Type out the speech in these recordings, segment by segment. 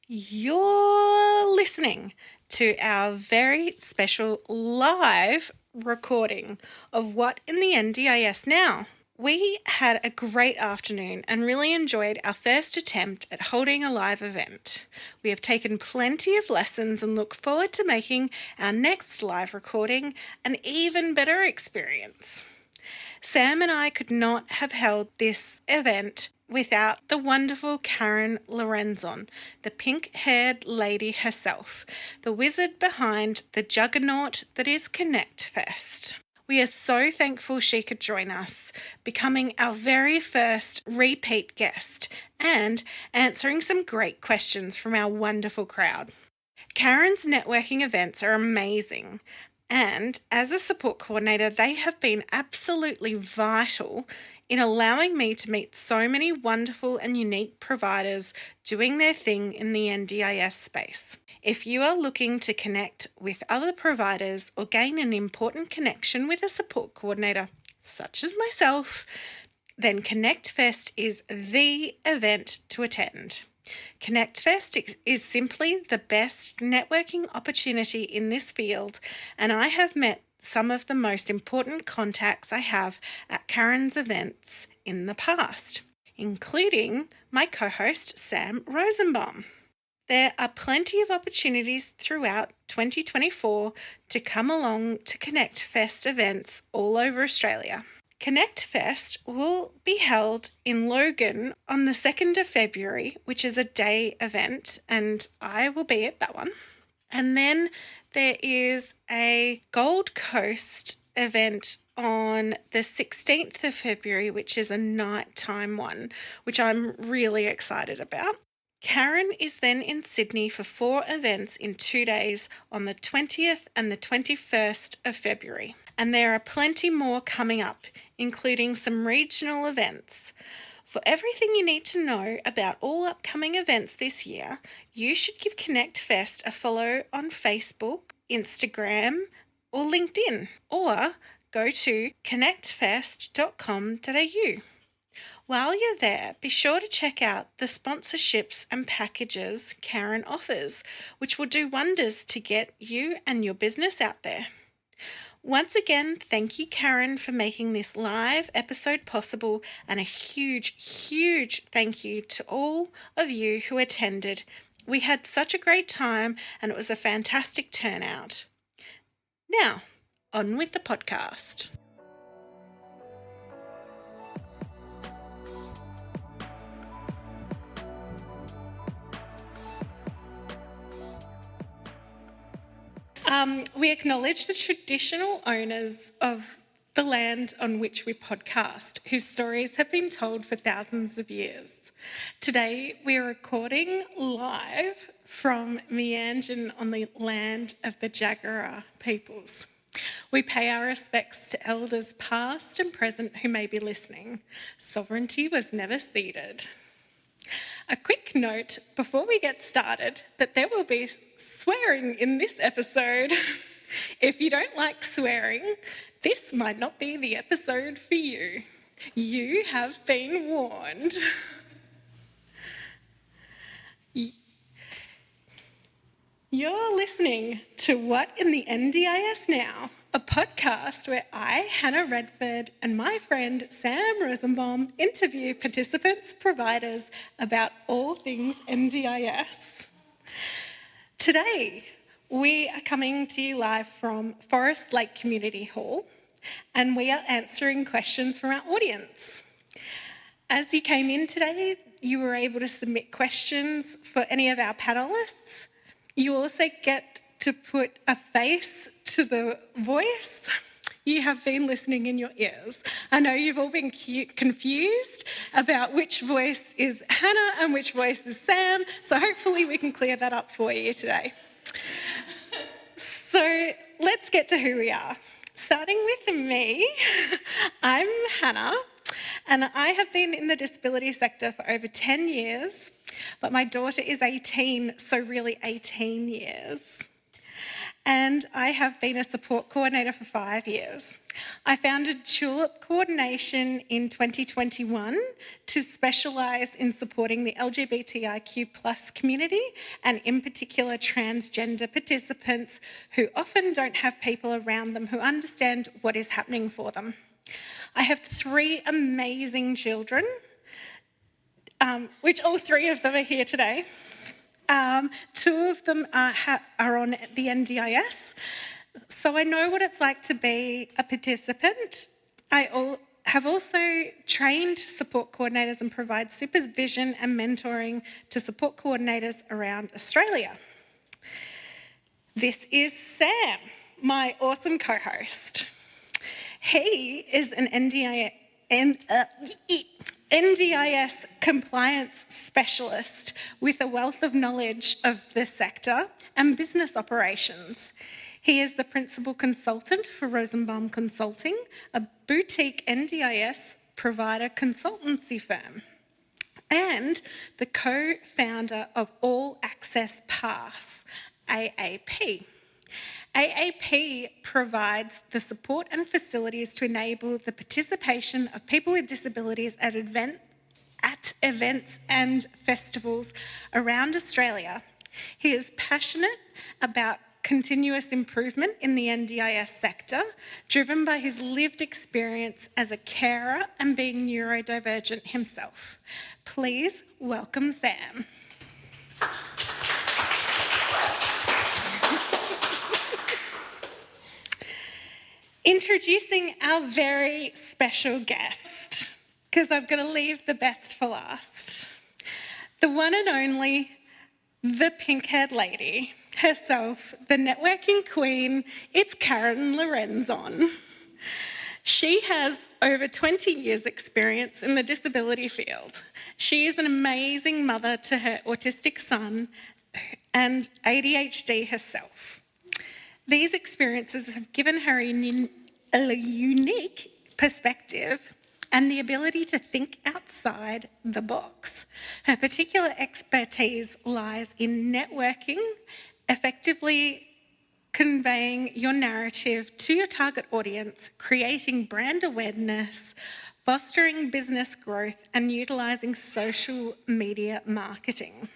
You're listening to our very special live recording of What in the NDIS Now. We had a great afternoon and really enjoyed our first attempt at holding a live event. We have taken plenty of lessons and look forward to making our next live recording an even better experience. Sam and I could not have held this event without the wonderful Karen Lorenzon, the pink-haired lady herself, the wizard behind the juggernaut that is Konnect FEST. We are so thankful she could join us, becoming our very first repeat guest and answering some great questions from our wonderful crowd. Karen's networking events are amazing, and as a support coordinator, they have been absolutely vital in allowing me to meet so many wonderful and unique providers doing their thing in the NDIS space. If you are looking to connect with other providers or gain an important connection with a support coordinator, such as myself, then Konnect FEST is the event to attend. Konnect FEST is simply the best networking opportunity in this field, and I have met some of the most important contacts I have at Karen's events in the past, including my co-host Sam Rosenbaum. There are plenty of opportunities throughout 2024 to come along to Konnect FEST events all over Australia. Konnect FEST will be held in Logan on the 2nd of February, which is a day event, and I will be at that one. And then there is a Gold Coast event on the 16th of February, which is a nighttime one, which I'm really excited about. Karen is then in Sydney for 4 events in 2 days on the 20th and the 21st of February. And there are plenty more coming up, including some regional events. For everything you need to know about all upcoming events this year, you should give Konnect FEST a follow on Facebook, Instagram, or LinkedIn, or go to konnectfest.com.au. While you're there, be sure to check out the sponsorships and packages Karen offers, which will do wonders to get you and your business out there. Once again, thank you, Karen, for making this live episode possible, and a huge, huge thank you to all of you who attended. We had such a great time, and it was a fantastic turnout. Now, on with the podcast. We acknowledge the traditional owners of the land on which we podcast, whose stories have been told for thousands of years. Today, we are recording live from Meanjin on the land of the Jagera peoples. We pay our respects to elders past and present who may be listening. Sovereignty was never ceded. A quick note before we get started that there will be swearing in this episode. If you don't like swearing, this might not be the episode for you. You have been warned. You're listening to What in the NDIS Now, a podcast where I, Hannah Redford, and my friend Sam Rosenbaum interview participants, providers about all things NDIS. Today, we are coming to you live from Forest Lake Community Hall, and we are answering questions from our audience. As you came in today, you were able to submit questions for any of our panellists. You also get to put a face to the voice. You have been listening in your ears. I know you've all been confused about which voice is Hannah and which voice is Sam, so hopefully we can clear that up for you today. So let's get to who we are. Starting with me, I'm Hannah, and I have been in the disability sector for over 10 years, but my daughter is 18, so really 18 years. and I have been a support coordinator for 5 years. I founded Tulip Coordination in 2021 to specialise in supporting the LGBTIQ+ community, and in particular transgender participants who often don't have people around them who understand what is happening for them. I have 3 amazing children, which all 3 of them are here today. 2 of them are on the NDIS, so I know what it's like to be a participant. I have also trained support coordinators and provide supervision and mentoring to support coordinators around Australia. This is Sam, my awesome co-host. He is an NDIS compliance specialist with a wealth of knowledge of the sector and business operations. He is the principal consultant for Rosenbaum Consulting, a boutique NDIS provider consultancy firm, and the co-founder of All Access Pass, AAP. AAP provides the support and facilities to enable the participation of people with disabilities at events and festivals around Australia. He is passionate about continuous improvement in the NDIS sector, driven by his lived experience as a carer and being neurodivergent himself. Please welcome Sam. Introducing our very special guest, because I've got to leave the best for last. The one and only, the pink-haired lady herself, the networking queen, it's Karen Lorenzon. She has over 20 years' experience in the disability field. She is an amazing mother to her autistic son and ADHD herself. These experiences have given her a unique perspective and the ability to think outside the box. Her particular expertise lies in networking, effectively conveying your narrative to your target audience, creating brand awareness, fostering business growth, and utilising social media marketing.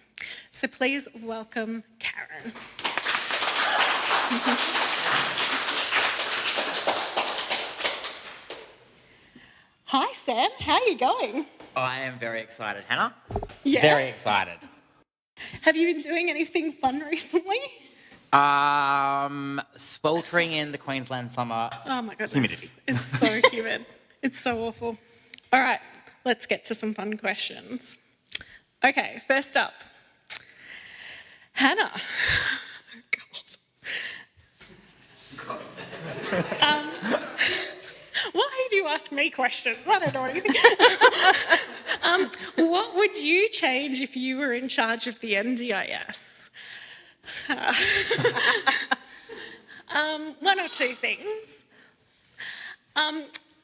So please welcome Karen. Hi Sam, how are you going? I am very excited, Hannah. Yeah. Very excited. Have you been doing anything fun recently? Sweltering in the Queensland summer Oh my goodness. humidity. It's so humid. It's so awful. All right, let's get to some fun questions. Okay, first up. Hannah. Why do you ask me questions? I don't know anything. What would you change if you were in charge of the NDIS? One or two things.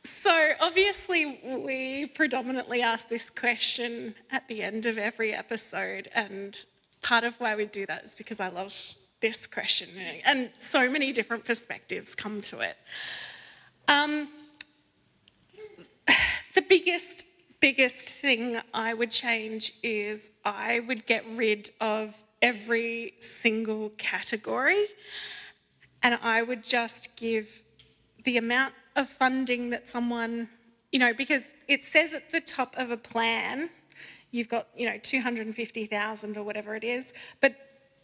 So obviously we predominantly ask this question at the end of every episode, and part of why we do that is because I love this question, and so many different perspectives come to it. The biggest thing I would change is I would get rid of every single category, and I would just give the amount of funding that someone, because it says at the top of a plan, you've got, 250,000 or whatever it is, but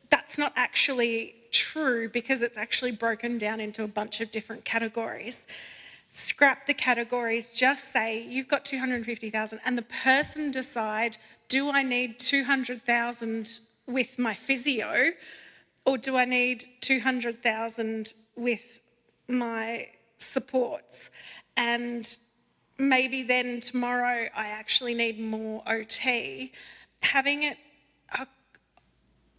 that's not actually true because it's actually broken down into a bunch of different categories. Scrap the categories, just say you've got 250,000 and the person decide, do I need 200,000 with my physio or do I need 200,000 with my supports? And maybe then tomorrow I actually need more OT. Having it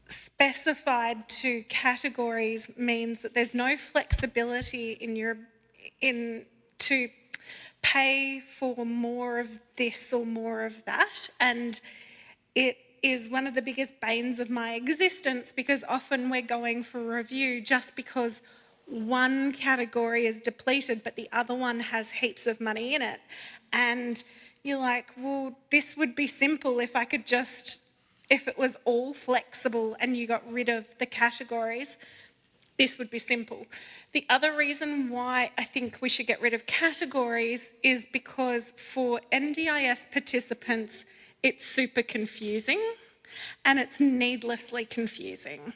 specified to categories means that there's no flexibility to pay for more of this or more of that, and it is one of the biggest banes of my existence, because often we're going for review just because one category is depleted but the other one has heaps of money in it. And you're like, well, this would be simple if if it was all flexible and you got rid of the categories. This would be simple. The other reason why I think we should get rid of categories is because for NDIS participants, it's super confusing and it's needlessly confusing.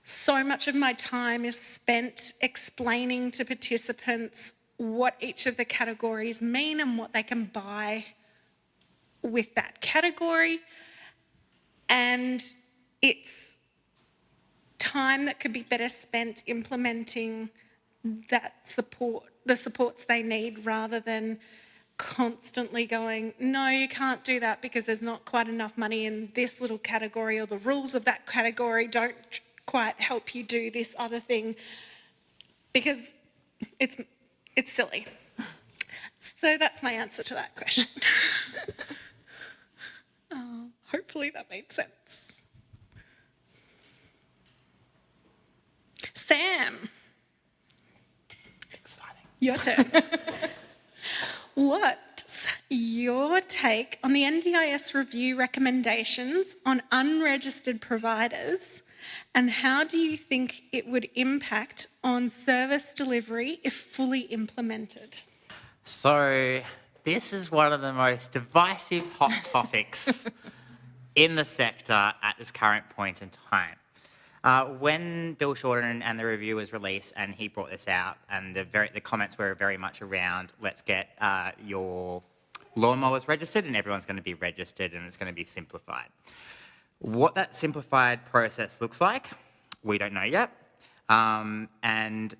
So much of my time is spent explaining to participants what each of the categories mean and what they can buy with that category. And it's time that could be better spent implementing the supports they need, rather than constantly going, no, you can't do that because there's not quite enough money in this little category, or the rules of that category don't quite help you do this other thing, because it's silly. So that's my answer to that question. Hopefully that made sense. Sam. Exciting. Your turn. What's your take on the NDIS review recommendations on unregistered providers, and how do you think it would impact on service delivery if fully implemented? So, this is one of the most divisive hot topics in the sector at this current point in time. When Bill Shorten and the review was released and he brought this out, and the comments were very much around, let's get your lawnmowers registered and everyone's going to be registered and it's going to be simplified. What that simplified process looks like, we don't know yet. And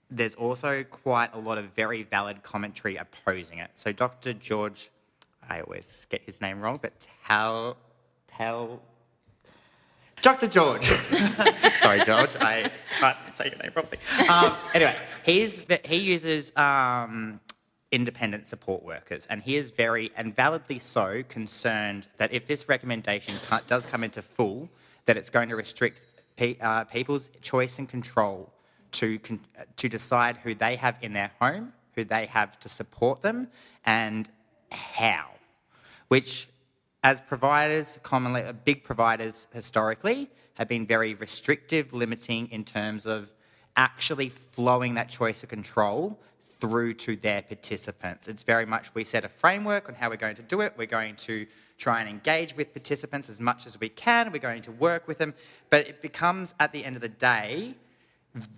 there's also quite a lot of very valid commentary opposing it. So Dr. George, I always get his name wrong, but Dr. George. Sorry, George, I can't say your name properly. Anyway, he uses independent support workers, and he is very, and validly so, concerned that if this recommendation does come into full, that it's going to restrict people's choice and control to decide who they have in their home, who they have to support them, and how. Which, as providers, commonly, big providers historically, have been very restrictive, limiting in terms of actually flowing that choice of control through to their participants. It's very much, we set a framework on how we're going to do it. We're going to try and engage with participants as much as we can. We're going to work with them. But it becomes, at the end of the day,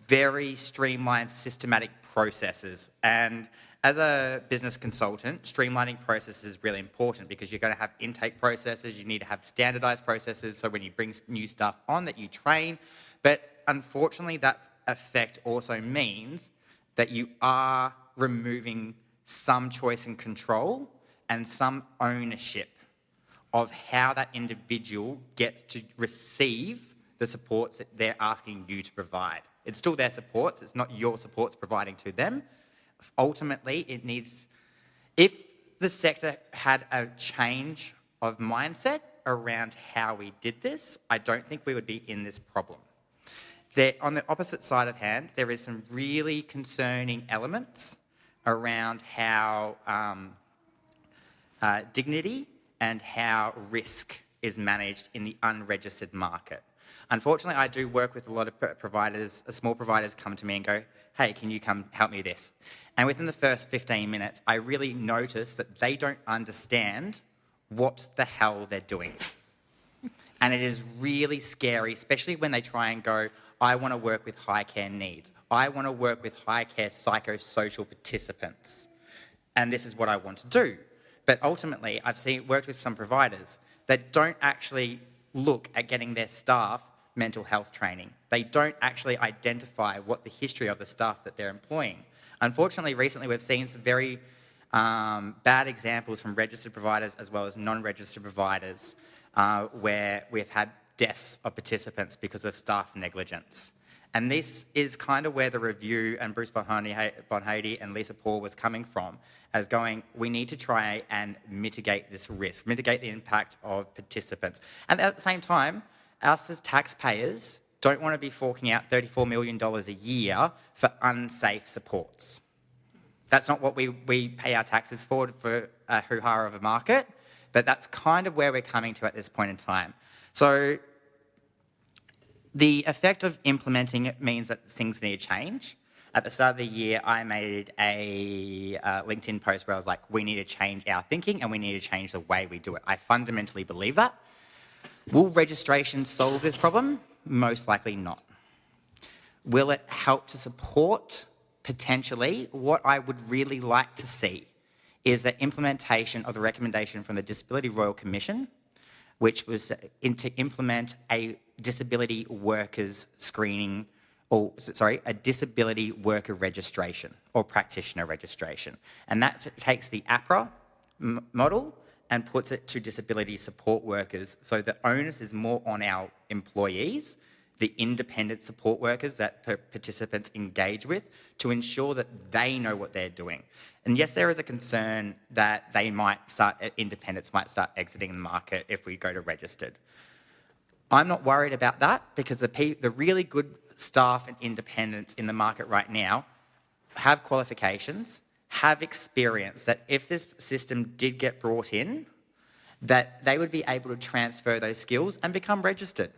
very streamlined, systematic processes. And as a business consultant, streamlining processes is really important, because you're going to have intake processes, you need to have standardised processes, so when you bring new stuff on that you train. But unfortunately, that effect also means that you are removing some choice and control and some ownership of how that individual gets to receive the supports that they're asking you to provide. It's still their supports, it's not your supports providing to them. Ultimately, it needs, if the sector had a change of mindset around how we did this, I don't think we would be in this problem. On the opposite side of hand, there is some really concerning elements around how dignity and how risk is managed in the unregistered market. Unfortunately, I do work with a lot of providers, small providers come to me and go, hey, can you come help me with this? And within the first 15 minutes, I really notice that they don't understand what the hell they're doing. And it is really scary, especially when they try and go, I want to work with high care needs. I want to work with high care psychosocial participants. And this is what I want to do. But ultimately, I've worked with some providers that don't actually look at getting their staff mental health training. They don't actually identify what the history of the staff that they're employing. Unfortunately, recently we've seen some very bad examples from registered providers as well as non-registered providers where we've had deaths of participants because of staff negligence. And this is kind of where the review and Bruce Bonhady and Lisa Paul was coming from, as going, we need to try and mitigate this risk, mitigate the impact of participants. And at the same time, us as taxpayers don't want to be forking out $34 million a year for unsafe supports. That's not what we pay our taxes for a hoo-ha of a market, but that's kind of where we're coming to at this point in time. So the effect of implementing it means that things need to change. At the start of the year, I made a LinkedIn post where I was like, we need to change our thinking and we need to change the way we do it. I fundamentally believe that. Will registration solve this problem? Most likely not. Will it help to support? Potentially. What I would really like to see is the implementation of the recommendation from the Disability Royal Commission, which was to implement a disability workers screening, a disability worker registration or practitioner registration. And that takes the APRA model and puts it to disability support workers. So the onus is more on our employees, the independent support workers that participants engage with, to ensure that they know what they're doing. And yes, there is a concern that independents might start exiting the market if we go to registered. I'm not worried about that because the really good staff and independents in the market right now have qualifications, have experience, that if this system did get brought in, that they would be able to transfer those skills and become registered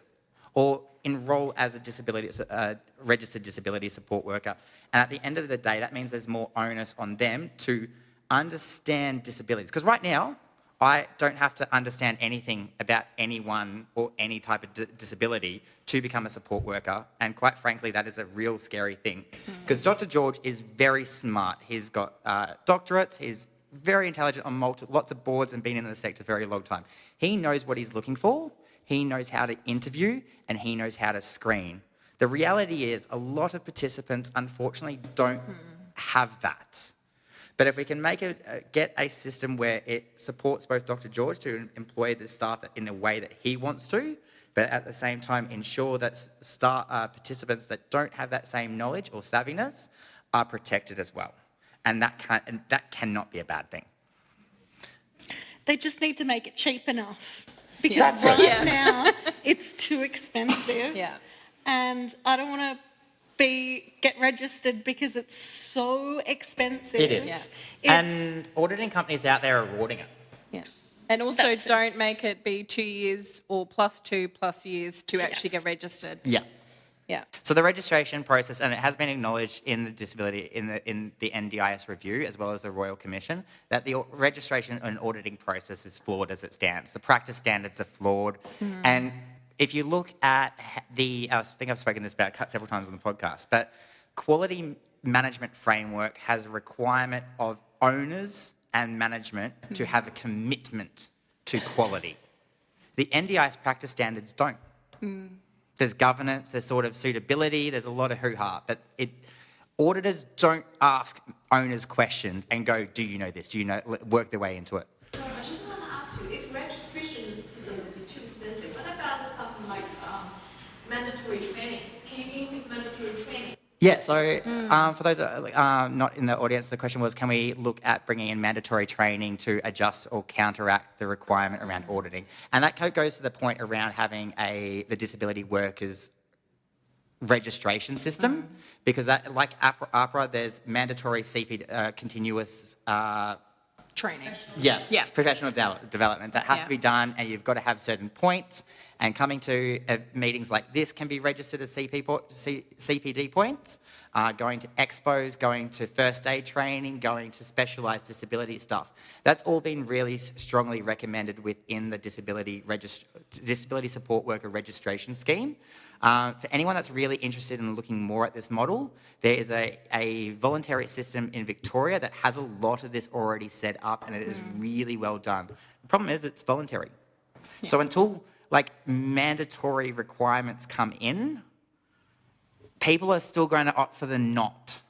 or enrol as a registered disability support worker. And at the end of the day, that means there's more onus on them to understand disabilities. Because right now, I don't have to understand anything about anyone or any type of disability to become a support worker. And quite frankly, that is a real scary thing. Because Dr. George is very smart. He's got doctorates. He's very intelligent on lots of boards and been in the sector for a very long time. He knows what he's looking for. He knows how to interview and he knows how to screen. The reality is a lot of participants, unfortunately, don't have that. But if we can get a system where it supports both Dr. George to employ the staff in a way that he wants to, but at the same time ensure that participants that don't have that same knowledge or savviness are protected as well. And that cannot be a bad thing. They just need to make it cheap enough. Because now it's too expensive. Yeah. And I don't want to get registered because it's so expensive. It is. Yeah. And auditing companies out there are rewarding it. Yeah. And also don't make it be 2 years or +2+ years to actually get registered. Yeah. Yeah. So the registration process, and it has been acknowledged in the in the NDIS review as well as the Royal Commission, that the registration and auditing process is flawed as it stands. The practice standards are flawed, and if you look at I think I've spoken this about several times on the podcast, but quality management framework has a requirement of owners and management to have a commitment to quality. The NDIS practice standards don't. There's governance, there's sort of suitability, there's a lot of hoo-ha, but auditors don't ask owners questions and go, do you know this? Do you know, work their way into it. So I just want to ask you, if registration system would be too expensive, what about something like mandatory trainings? Can you increase mandatory training? Yeah, so for those that are not in the audience, the question was, can we look at bringing in mandatory training to adjust or counteract the requirement around auditing? And that goes to the point around having the disability workers registration system, because that, like APRA, there's mandatory continuous Training. Yeah, professional development. That has to be done, and you've got to have certain points. And coming to meetings like this can be registered as CPD points. Going to expos, going to first aid training, going to specialised disability stuff. That's all been really strongly recommended within the disability support worker registration scheme. For anyone that's really interested in looking more at this model, there is a voluntary system in Victoria that has a lot of this already set up, and it is really well done. The problem is it's voluntary. Yeah. So until mandatory requirements come in, people are still going to opt for the not.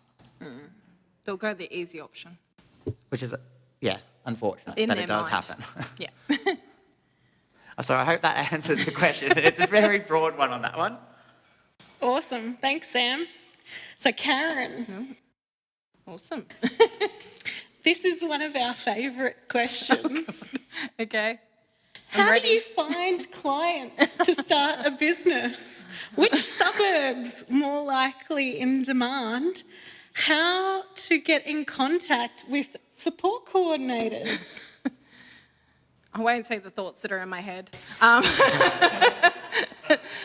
They'll go the easy option. Which is, unfortunate, in but it does mind. happen. Yeah. So I hope that answers the question. It's a very broad one on that one. awesome. Thanks, Sam. So, Karen, Awesome. this is one of our favourite questions. Okay. How do you find clients to start a business? Which suburbs more likely in demand? How to get in contact with support coordinators? I won't say the thoughts that are in my head.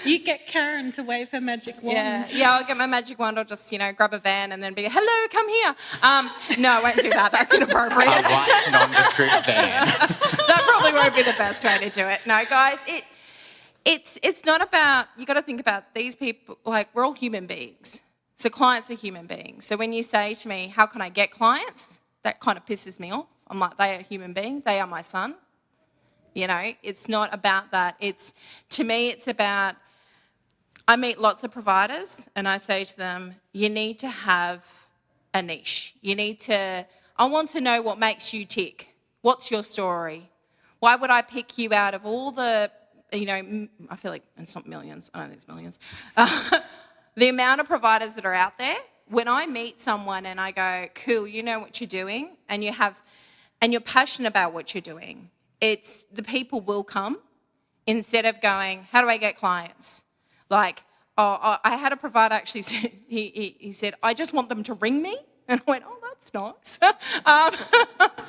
You get Karen to wave her magic wand. Yeah, I'll get my magic wand. I'll just, grab a van and then be, hello, come here. No, I won't do that. That's inappropriate. A white, nondescript van. That probably won't be the best way to do it. No, guys, it's not about, you got to think about these people, like, we're all human beings. So clients are human beings. So when you say to me, how can I get clients? That kind of pisses me off. I'm like, they are a human being. They are my son. It's not about that. To me, it's about, I meet lots of providers and I say to them, you need to have a niche. I want to know what makes you tick. What's your story? Why would I pick you out of all the, I feel like it's not millions. I don't think it's millions. The amount of providers that are out there, when I meet someone and I go, cool, you know what you're doing and you're passionate about what you're doing, it's the people will come instead of going, how do I get clients? Like, I had a provider actually said, he said, I just want them to ring me. And I went, oh, that's nice.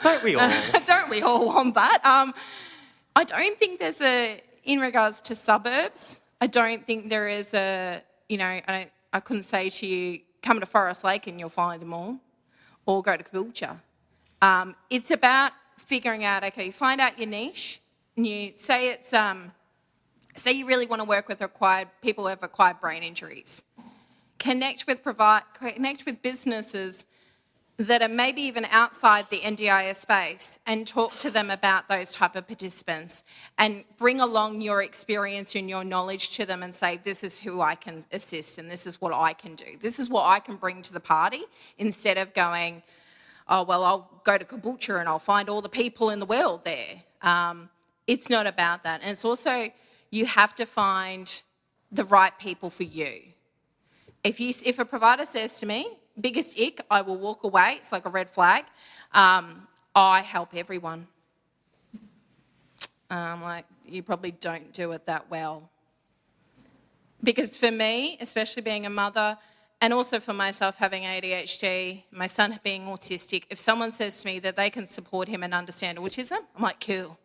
Don't we all? Don't we all want that? I don't think there's in regards to suburbs, I don't think there is I couldn't say to you, come to Forest Lake and you'll find them all, or go to Caboolture. It's about figuring out, okay, you find out your niche, and you say it's, say you really want to work with people who have acquired brain injuries. Connect with businesses that are maybe even outside the NDIS space and talk to them about those type of participants and bring along your experience and your knowledge to them and say, this is who I can assist and this is what I can do. This is what I can bring to the party, instead of going, oh, well, I'll go to Caboolture and I'll find all the people in the world there. It's not about that. And it's also, you have to find the right people for you. If a provider says to me, biggest ick, I will walk away, it's like a red flag, I help everyone. Like, you probably don't do it that well. Because for me, especially being a mother, and also for myself having ADHD, my son being autistic, if someone says to me that they can support him and understand autism, I'm like, cool.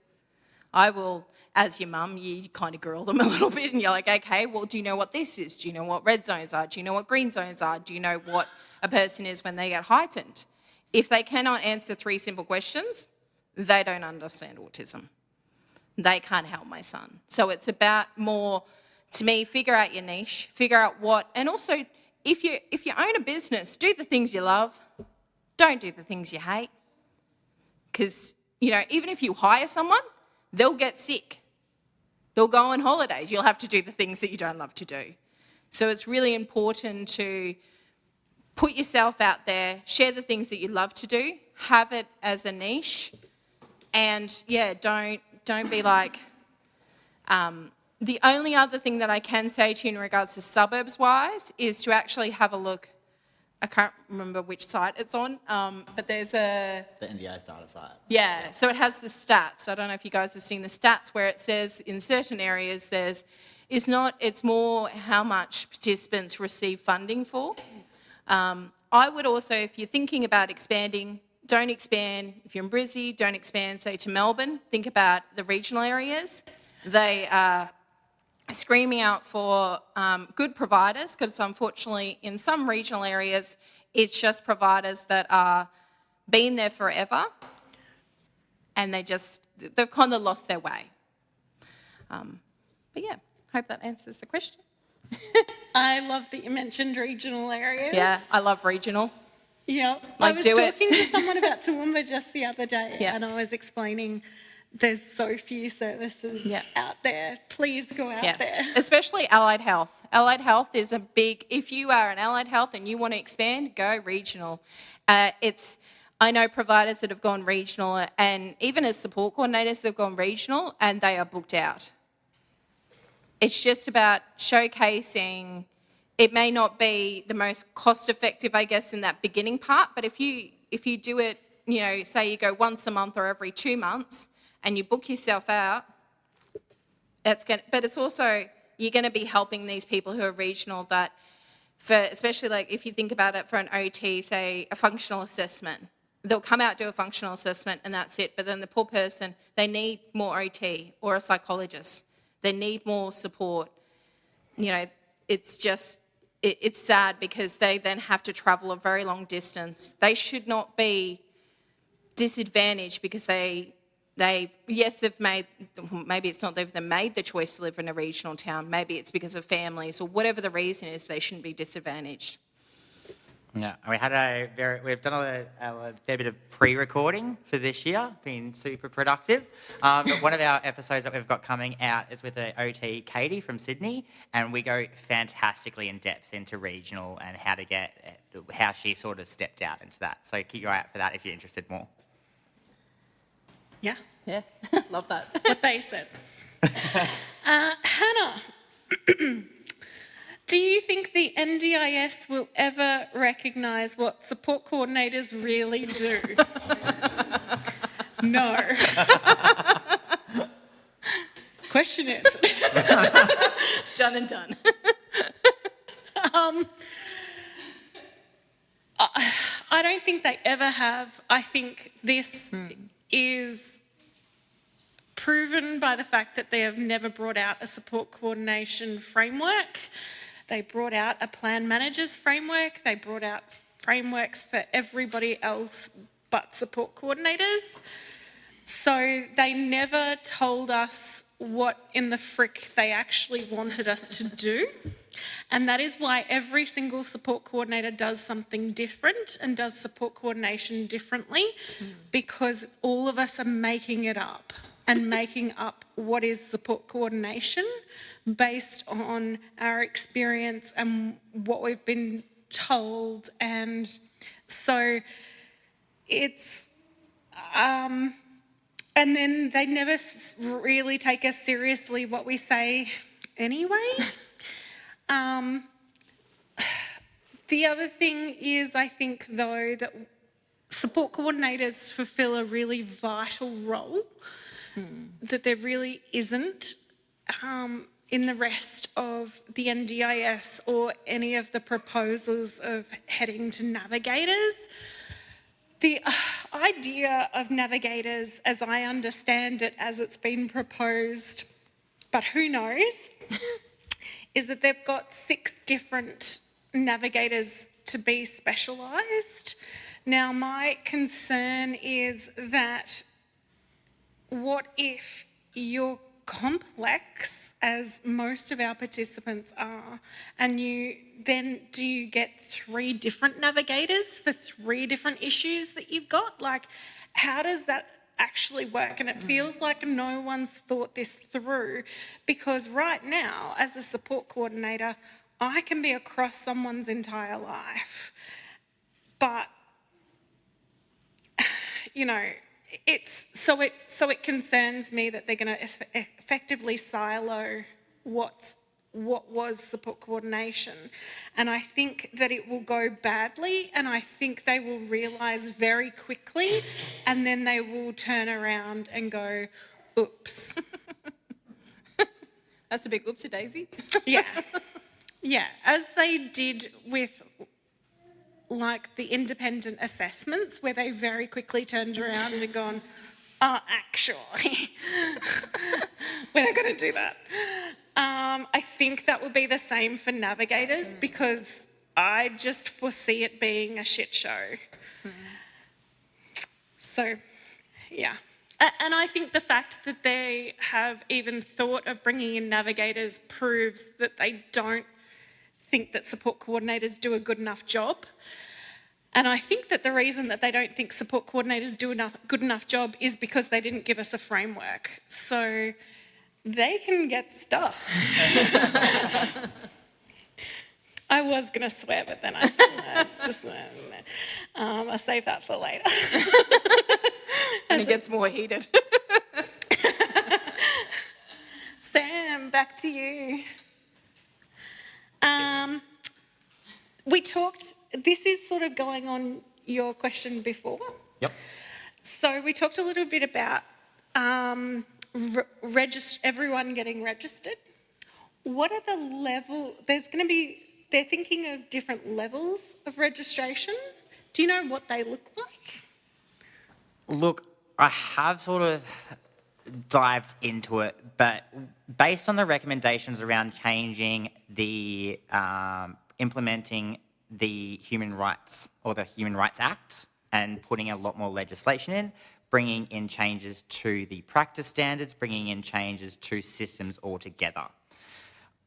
I will, as your mum, you kind of grill them a little bit and you're like, okay, well, do you know what this is? Do you know what red zones are? Do you know what green zones are? Do you know what a person is when they get heightened? If they cannot answer 3 simple questions, they don't understand autism. They can't help my son. So it's about more, to me, figure out your niche, figure out what, and also if you own a business, do the things you love, don't do the things you hate. Because, even if you hire someone, they'll get sick. They'll go on holidays. You'll have to do the things that you don't love to do. So it's really important to put yourself out there, share the things that you love to do, have it as a niche, and don't be like, the only other thing that I can say to you in regards to suburbs-wise is to actually have a look. I can't remember which site it's on, but there's The NDIS data site. Yeah, so it has the stats. I don't know if you guys have seen the stats where it says in certain areas it's more how much participants receive funding for. I would also, if you're thinking about expanding, don't expand, if you're in Brizzy, don't expand, say, to Melbourne. Think about the regional areas. They are screaming out for good providers, because unfortunately in some regional areas it's just providers that are been there forever and they've kind of lost their way. But yeah, hope that answers the question. I love that you mentioned regional areas. Yeah, I love regional. Yeah, Like, I was do it. talking to someone about Toowoomba just the other day, Yeah. and I was explaining there's so few services out there. Please go out there. Especially allied health. Allied health is a big, if you are an allied health and you want to expand, go regional. I know providers that have gone regional, and even as support coordinators, they've gone regional and they are booked out. It's just about showcasing it may not be the most cost effective, I guess, in that beginning part, but if you do it, you know, say you go once a month or every 2 months and you book yourself out, but it's also, you're going to be helping these people who are regional that, for especially like if you think about it for an OT, say a functional assessment, they'll come out, do a functional assessment and that's it. But then the poor person, they need more OT or a psychologist. They need more support. You know, it's just, it's sad because they then have to travel a very long distance. They should not be disadvantaged because yes, they've made, maybe it's not they've made the choice to live in a regional town. Maybe it's because of families or whatever the reason is, they shouldn't be disadvantaged. Yeah, we've done a fair bit of pre-recording for this year, been super productive. But one of our episodes that we've got coming out is with the OT Katie from Sydney, and we go fantastically in depth into regional and how she sort of stepped out into that. So keep your eye out for that if you're interested more. Yeah, Yeah, love that. what they said. Hannah, do you think the NDIS will ever recognise what support coordinators really do? No. Question answered. Done and done. I don't think they ever have. I think this is proven by the fact that they have never brought out a support coordination framework. They brought out a plan managers framework. They brought out frameworks for everybody else but support coordinators. So they never told us what in the frick they actually wanted us to do. And that is why every single support coordinator does something different and does support coordination differently, because all of us are making it up and making up what is support coordination based on our experience and what we've been told. And so it's... and then they never really take us seriously what we say anyway. The other thing is, I think, though, that support coordinators fulfil a really vital role that there really isn't in the rest of the NDIS or any of the proposals of heading to navigators. The idea of navigators, as I understand it, as it's been proposed, but who knows, is that they've got 6 different navigators to be specialised. Now, my concern is that what if you're complex, as most of our participants are, and do you get 3 different navigators for 3 different issues that you've got? Like, how does that actually work? And it feels like no one's thought this through, because right now, as a support coordinator, I can be across someone's entire life. But, you know, it concerns me that they're going to effectively silo what was support coordination. And I think that it will go badly, and I think they will realise very quickly, and then they will turn around and go, oops. That's a big oopsie-daisy. Yeah, as they did with like the independent assessments, where they very quickly turned around and gone, oh, actually, we're not going to do that. I think that will be the same for navigators, because I just foresee it being a shit show. So, yeah. And I think the fact that they have even thought of bringing in navigators proves that they don't think that support coordinators do a good enough job. And I think that the reason that they don't think support coordinators do a good enough job is because they didn't give us a framework. So they can get stuffed. I was going to swear, but then I I'll save that for later. And it gets more heated. Sam, back to you. we talked, this is sort of going on your question before. Yep. So we talked a little bit about everyone getting registered. What are the they're thinking of different levels of registration. Do you know what they look like? Look, I have sort of dived into it, but based on the recommendations around changing the implementing the Human Rights or the Human Rights Act and putting a lot more legislation in, bringing in changes to the practice standards, bringing in changes to systems altogether.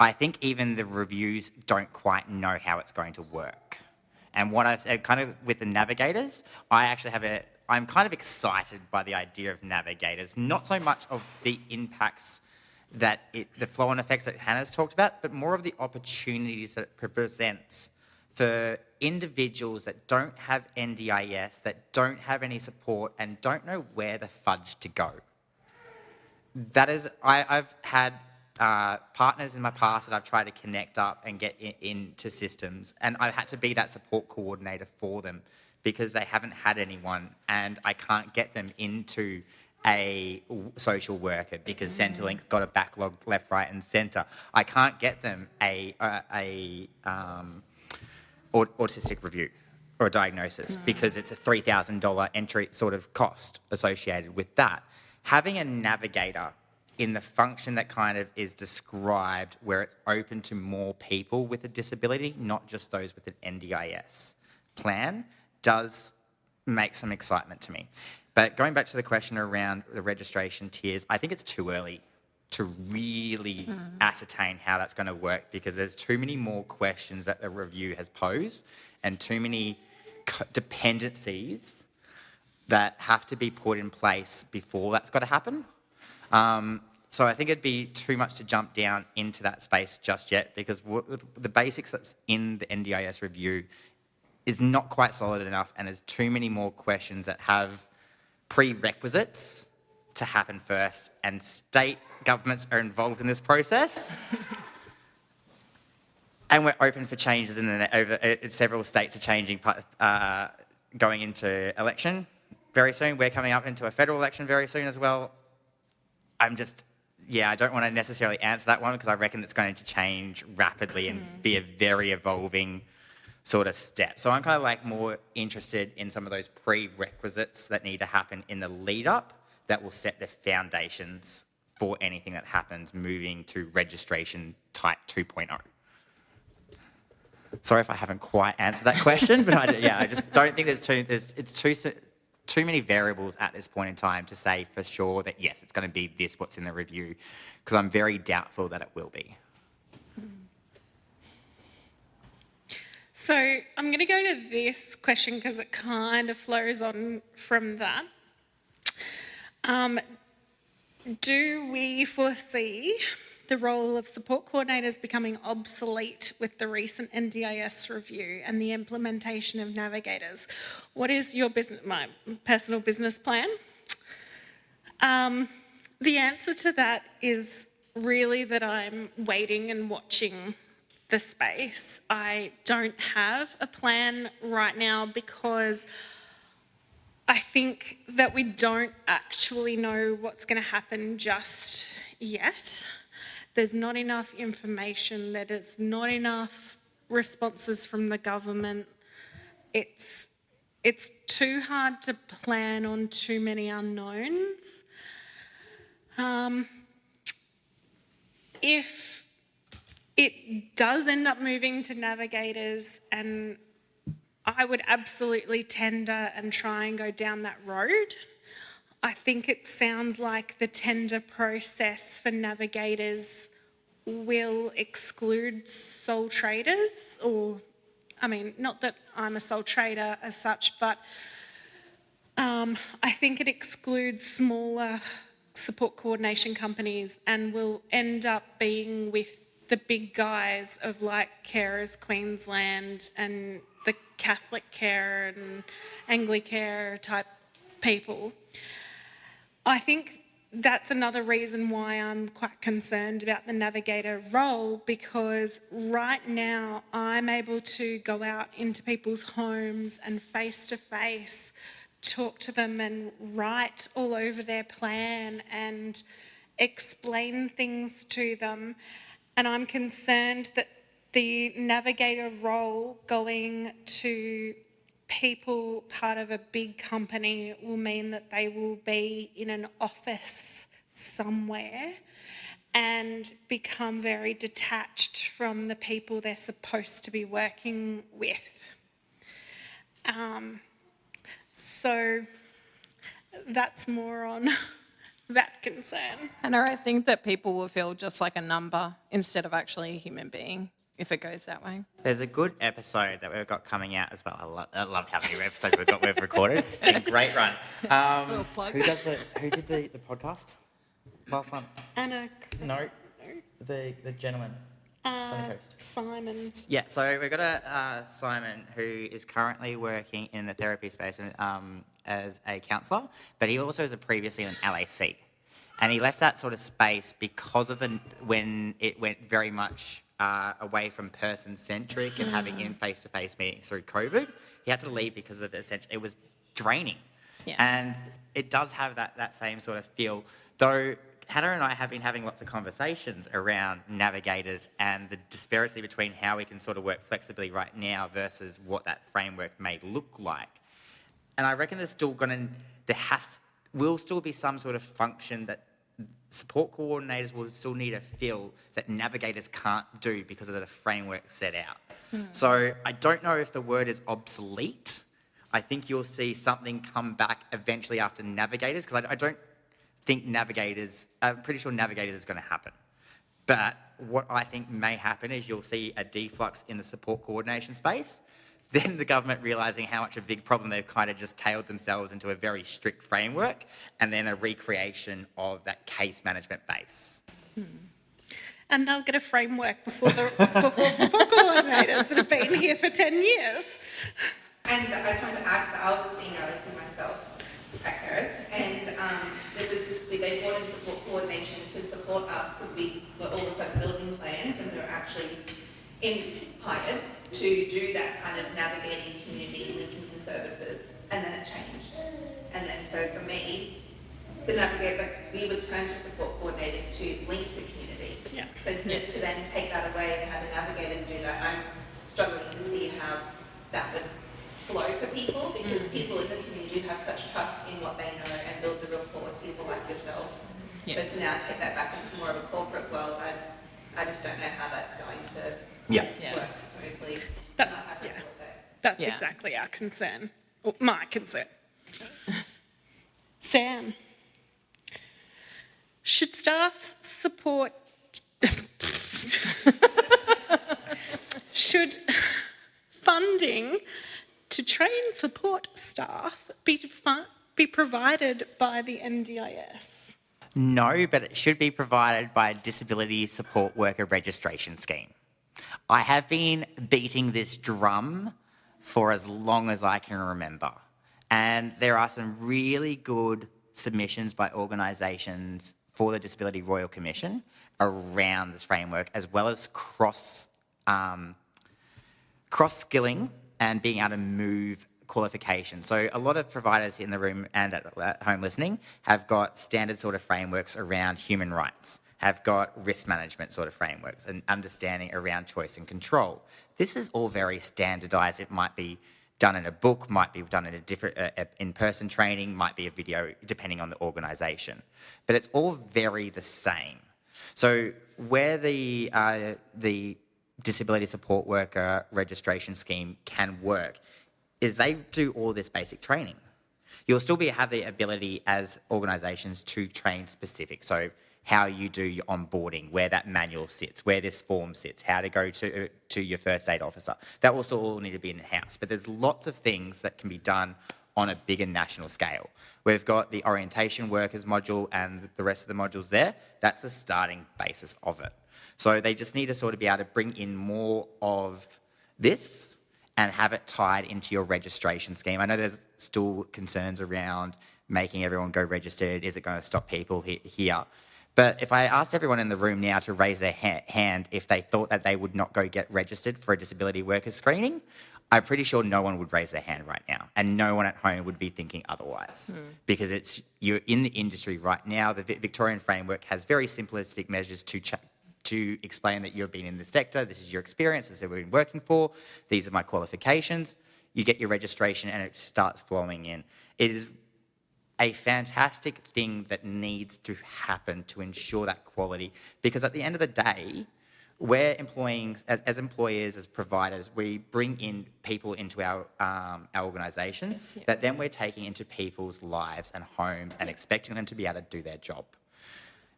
I think even the reviews don't quite know how it's going to work. And what I've said kind of with the navigators, I'm kind of excited by the idea of navigators, not so much of the impacts the flow-on effects that Hannah's talked about, but more of the opportunities that it presents for individuals that don't have NDIS, that don't have any support and don't know where the fudge to go. That is, I've had partners in my past that I've tried to connect up and get into systems, and I've had to be that support coordinator for them because they haven't had anyone, and I can't get them into a social worker because Centrelink's got a backlog left, right, and centre. I can't get them a autistic review or a diagnosis because it's a $3,000 entry sort of cost associated with that. Having a navigator in the function that kind of is described where it's open to more people with a disability, not just those with an NDIS plan, does make some excitement to me. But going back to the question around the registration tiers, I think it's too early to really ascertain how that's going to work because there's too many more questions that the review has posed and too many dependencies that have to be put in place before that's got to happen. So I think it'd be too much to jump down into that space just yet because the basics that's in the NDIS review is not quite solid enough and there's too many more questions that have prerequisites to happen first, and state governments are involved in this process. And we're open for changes several states are changing, going into election very soon. We're coming up into a federal election very soon as well. I don't want to necessarily answer that one because I reckon it's going to change rapidly and be a very evolving sort of step. So I'm kind of like more interested in some of those prerequisites that need to happen in the lead up that will set the foundations for anything that happens moving to registration type 2.0. Sorry if I haven't quite answered that question, but I just don't think it's too many variables at this point in time to say for sure that yes, it's going to be what's in the review, because I'm very doubtful that it will be. So I'm going to go to this question because it kind of flows on from that. Do we foresee the role of support coordinators becoming obsolete with the recent NDIS review and the implementation of navigators? What is my personal business plan? The answer to that is really that I'm waiting and watching the space. I don't have a plan right now because I think that we don't actually know what's going to happen just yet. There's not enough information, there's not enough responses from the government. It's too hard to plan on too many unknowns. If it does end up moving to navigators, and I would absolutely tender and try and go down that road. I think it sounds like the tender process for navigators will exclude sole traders, not that I'm a sole trader as such, but I think it excludes smaller support coordination companies and will end up being with the big guys of like Carers Queensland and the Catholic Care and Anglicare type people. I think that's another reason why I'm quite concerned about the navigator role, because right now I'm able to go out into people's homes and face-to-face talk to them and write all over their plan and explain things to them. And I'm concerned that the navigator role going to people part of a big company will mean that they will be in an office somewhere and become very detached from the people they're supposed to be working with. So that's more on that concern. And I think that people will feel just like a number instead of actually a human being if it goes that way. There's a good episode that we've got coming out as well. I love how many episodes we've recorded. It's been a great run. Little plug. Who did the podcast? Last one? Anna. No, the gentleman. Sunny Coast. Simon. Yeah, so we've got a Simon who is currently working in the therapy space as a counsellor, but he also was previously in LAC. And he left that sort of space because of when it went very much away from person-centric and having in face-to-face meetings through COVID. He had to leave because of it was draining. Yeah. And it does have that same sort of feel, though. Hannah and I have been having lots of conversations around navigators and the disparity between how we can sort of work flexibly right now versus what that framework may look like. And I reckon will still be some sort of function that support coordinators will still need to feel that navigators can't do because of the framework set out. So I don't know if the word is obsolete. I think you'll see something come back eventually after navigators, because I don't think navigators, I'm pretty sure navigators is going to happen. But what I think may happen is you'll see a deflux in the support coordination space, then the government realising how much a big problem they've kind of just tailed themselves into a very strict framework, and then a recreation of that case management base. And they'll get a framework before support coordinators that have been here for 10 years. And I just wanted to add to that, I was a senior LSC myself at Harris, and they brought in support coordination to support us because we were all of a sudden building plans and we were actually hired to do that kind of navigating community, linking to services, and then it changed. And then so for me, the navigator, we would turn to support coordinators to link to community. Yeah. So to then take that away and have the navigators do that, I'm struggling to see how that would flow for people, because people in the community have such trust in what they know and build the rapport with people like yourself. So to now take that back into more of a corporate world, I just don't know how that's going to work smoothly. That's exactly our concern, or my concern. Sam, should staff support... should funding to train support staff be provided by the NDIS? No, but it should be provided by a disability support worker registration scheme. I have been beating this drum for as long as I can remember. And there are some really good submissions by organisations for the Disability Royal Commission around this framework, as well as cross-skilling and being able to move qualifications. So a lot of providers in the room and at home listening have got standard sort of frameworks around human rights, have got risk management sort of frameworks and understanding around choice and control. This is all very standardised. It might be done in a book, might be done in a different in-person training, might be a video, depending on the organisation. But it's all very the same. So where the disability support worker registration scheme can work is they do all this basic training. You'll still have the ability as organisations to train specific. So how you do your onboarding, where that manual sits, where this form sits, how to go to your first aid officer. That also all need to be in-house. But there's lots of things that can be done on a bigger national scale. We've got the orientation workers module and the rest of the modules there. That's the starting basis of it. So they just need to sort of be able to bring in more of this and have it tied into your registration scheme. I know there's still concerns around making everyone go registered? Is it going to stop people here? But if I asked everyone in the room now to raise their hand if they thought that they would not go get registered for a disability workers screening, I'm pretty sure no one would raise their hand right now, and no one at home would be thinking otherwise. Because you're in the industry right now. The Victorian framework has very simplistic measures to explain that you've been in the sector, this is your experience, this is what you've been working for, these are my qualifications. You get your registration and it starts flowing in. It is a fantastic thing that needs to happen to ensure that quality, because at the end of the day, we're employing, as employers, as providers, we bring in people into our organisation that then we're taking into people's lives and homes and expecting them to be able to do their job.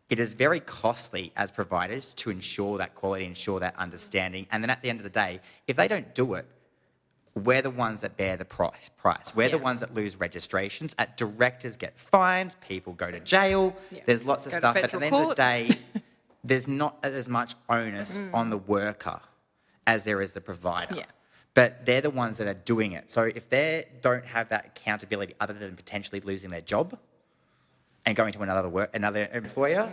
It is very costly as providers to ensure that quality, ensure that understanding, and then at the end of the day, if they don't do it, we're the ones that bear the price. We're the ones that lose registrations. Directors get fines, people go to jail, there's lots of stuff, but at the end of the day, there's not as much onus on the worker as there is the provider. But they're the ones that are doing it. So if they don't have that accountability other than potentially losing their job and going to another employer,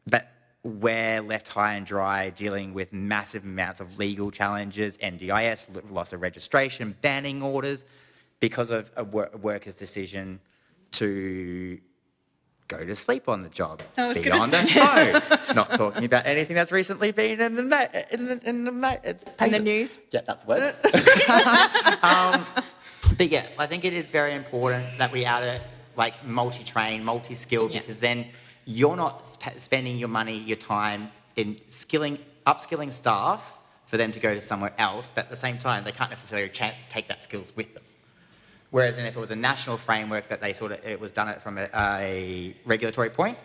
but we're left high and dry dealing with massive amounts of legal challenges, NDIS, loss of registration, banning orders, because of a worker's decision to go to sleep on the job, be on the phone, not talking about anything that's recently been in the news. Yeah, that's the word. But yes, I think it is very important that we are like multi-train, multi-skilled, because then you're not spending your money, your time in upskilling staff for them to go to somewhere else, but at the same time, they can't necessarily take that skills with them. Whereas if it was a national framework that it was done from a regulatory point,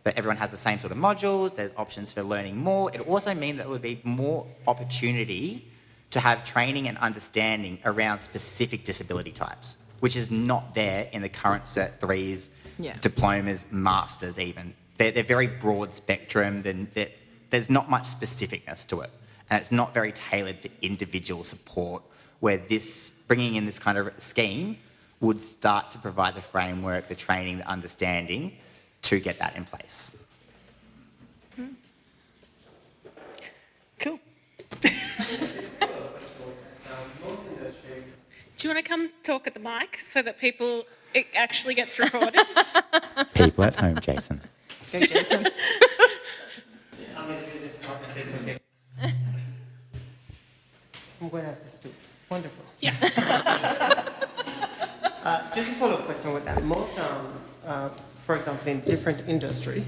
that everyone has the same sort of modules, there's options for learning more, it also means that there would be more opportunity to have training and understanding around specific disability types, which is not there in the current Cert 3s, diplomas, masters even. They're very broad spectrum, there's not much specificness to it. And it's not very tailored for individual support, where bringing in this kind of scheme would start to provide the framework, the training, the understanding to get that in place. Cool. Do you want to come talk at the mic so that it actually gets recorded? People at home, Jason. Go, Jason. I'm in the business partner, so it's okay. I'm going to have to stoop. Wonderful. Yeah. Just a follow-up question with that. Most, for example, in different industry,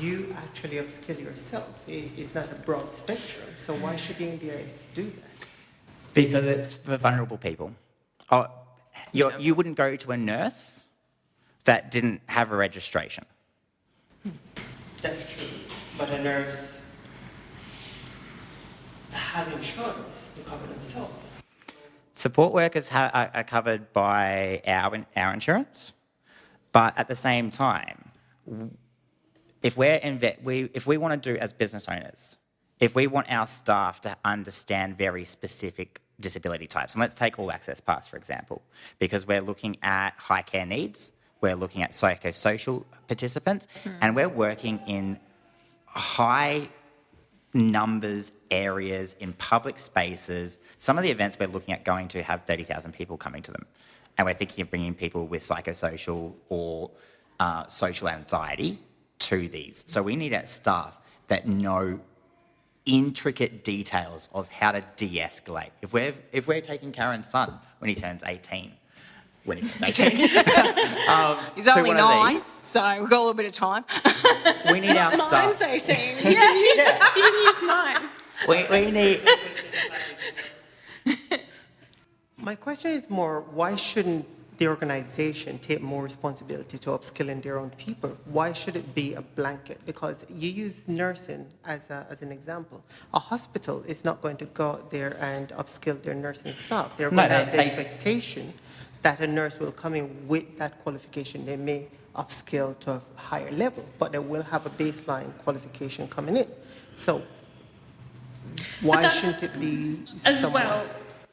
you actually upskill yourself. It's not a broad spectrum. So why should the NDIS do that? Because it's for vulnerable people. You wouldn't go to a nurse that didn't have a registration. That's true. But a nurse have insurance to cover themselves. Support workers are covered by our insurance, but at the same time, if we want to do as business owners, if we want our staff to understand very specific disability types, and let's take All Access Pass, for example, because we're looking at high care needs, we're looking at psychosocial participants, and we're working in high numbers, areas, in public spaces. Some of the events we're looking at going to have 30,000 people coming to them, and we're thinking of bringing people with psychosocial or social anxiety to these. So we need our staff that know intricate details of how to de-escalate. If we're taking Karen's son when he turns 18, he's only 9, so we've got a little bit of time. We need our staff. Mine's 18. You can use mine. We need. My question is more, why shouldn't the organization take more responsibility to upskilling their own people? Why should it be a blanket? Because you use nursing as an example. A hospital is not going to go out there and upskill their nursing staff. They're going to have the expectation that a nurse will come in with that qualification. They may upskill to a higher level, but they will have a baseline qualification coming in. So why shouldn't it be as somewhat? well?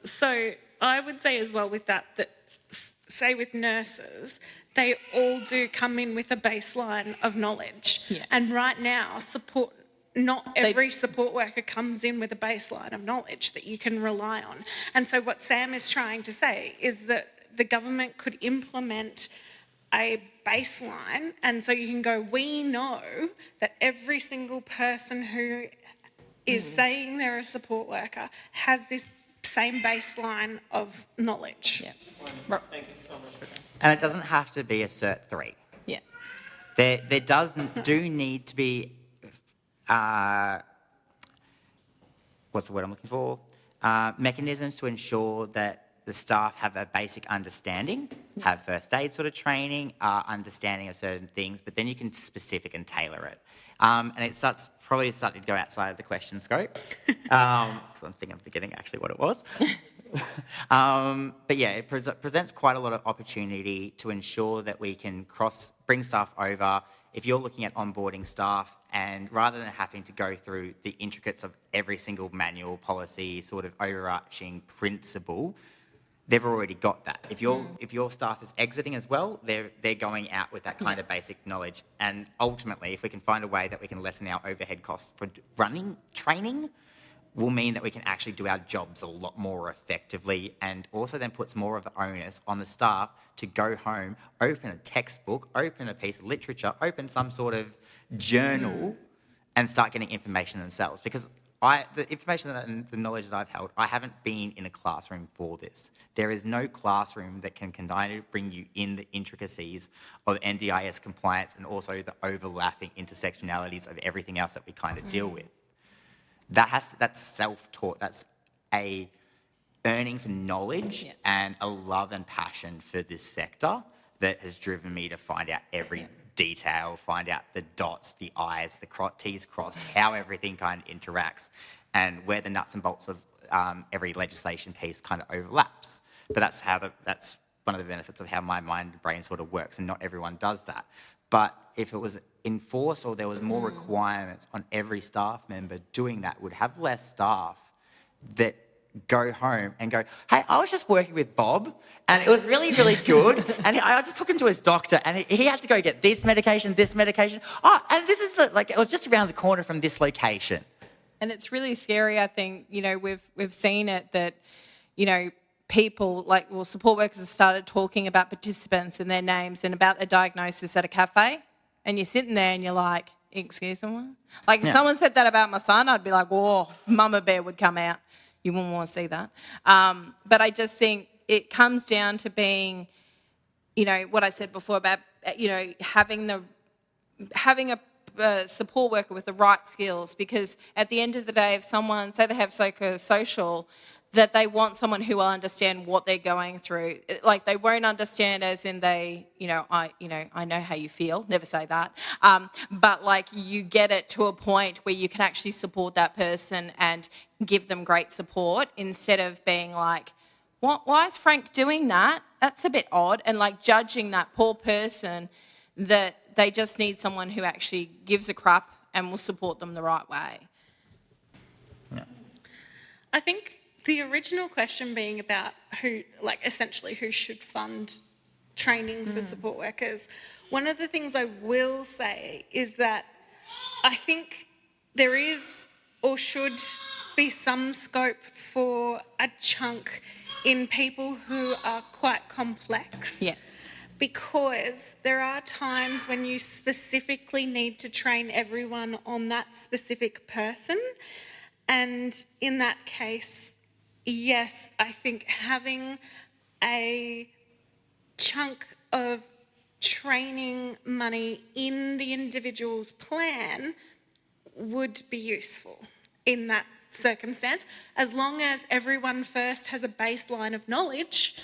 So I would say as well with that say with nurses, they all do come in with a baseline of knowledge. Yeah. And right now, not every support worker comes in with a baseline of knowledge that you can rely on. And so what Sam is trying to say is that the government could implement a baseline, and so you can go, we know that every single person who is saying they're a support worker has this same baseline of knowledge. Yeah. Thank you so much for that. And it doesn't have to be a Cert 3. Yeah. There do need to be, what's the word I'm looking for? Mechanisms to ensure that the staff have a basic understanding, have first aid sort of training, understanding of certain things, but then you can specific and tailor it. And it probably starting to go outside of the question scope, because I'm forgetting actually what it was. But yeah, it presents quite a lot of opportunity to ensure that we can bring staff over. If you're looking at onboarding staff, and rather than having to go through the intricacies of every single manual policy, sort of overarching principle, they've already got that. If your staff is exiting as well, they're going out with that kind of basic knowledge. And ultimately, if we can find a way that we can lessen our overhead costs for running training, will mean that we can actually do our jobs a lot more effectively, and also then puts more of the onus on the staff to go home, open a textbook, open a piece of literature, open some sort of journal, and start getting information themselves. Because the information and the knowledge that I've held, I haven't been in a classroom for this. There is no classroom that can kind of bring you in the intricacies of NDIS compliance and also the overlapping intersectionalities of everything else that we kind of deal with. That's self-taught. That's a earning for knowledge and a love and passion for this sector that has driven me to find out every detail, find out the dots, the I's, the T's crossed, how everything kind of interacts, and where the nuts and bolts of every legislation piece kind of overlaps. But that's one of the benefits of how my mind and brain sort of works, and not everyone does that. But if it was enforced or there was more requirements on every staff member doing that, would have less staff that go home and go, hey, I was just working with Bob and it was really, really good. And I just took him to his doctor and he had to go get this medication. Oh, and this is it was just around the corner from this location. And it's really scary, I think, we've seen it that, people support workers have started talking about participants and their names and about their diagnosis at a cafe, and you're sitting there and you're like, excuse me? If someone said that about my son, I'd be like, whoa, Mama Bear would come out. You wouldn't want to see that. But I just think it comes down to being, what I said before about, having a support worker with the right skills, because at the end of the day, if someone, say they have psychosocial, that they want someone who will understand what they're going through. They won't understand as in I know how you feel, never say that. But you get it to a point where you can actually support that person and give them great support, instead of being like, why is Frank doing that? That's a bit odd. And judging that poor person, that they just need someone who actually gives a crap and will support them the right way. Yeah. I think the original question being about who should fund training for support workers, one of the things I will say is that I think there is or should be some scope for a chunk in people who are quite complex. Yes. Because there are times when you specifically need to train everyone on that specific person. And in that case, yes, I think having a chunk of training money in the individual's plan would be useful in that circumstance. As long as everyone first has a baseline of knowledge,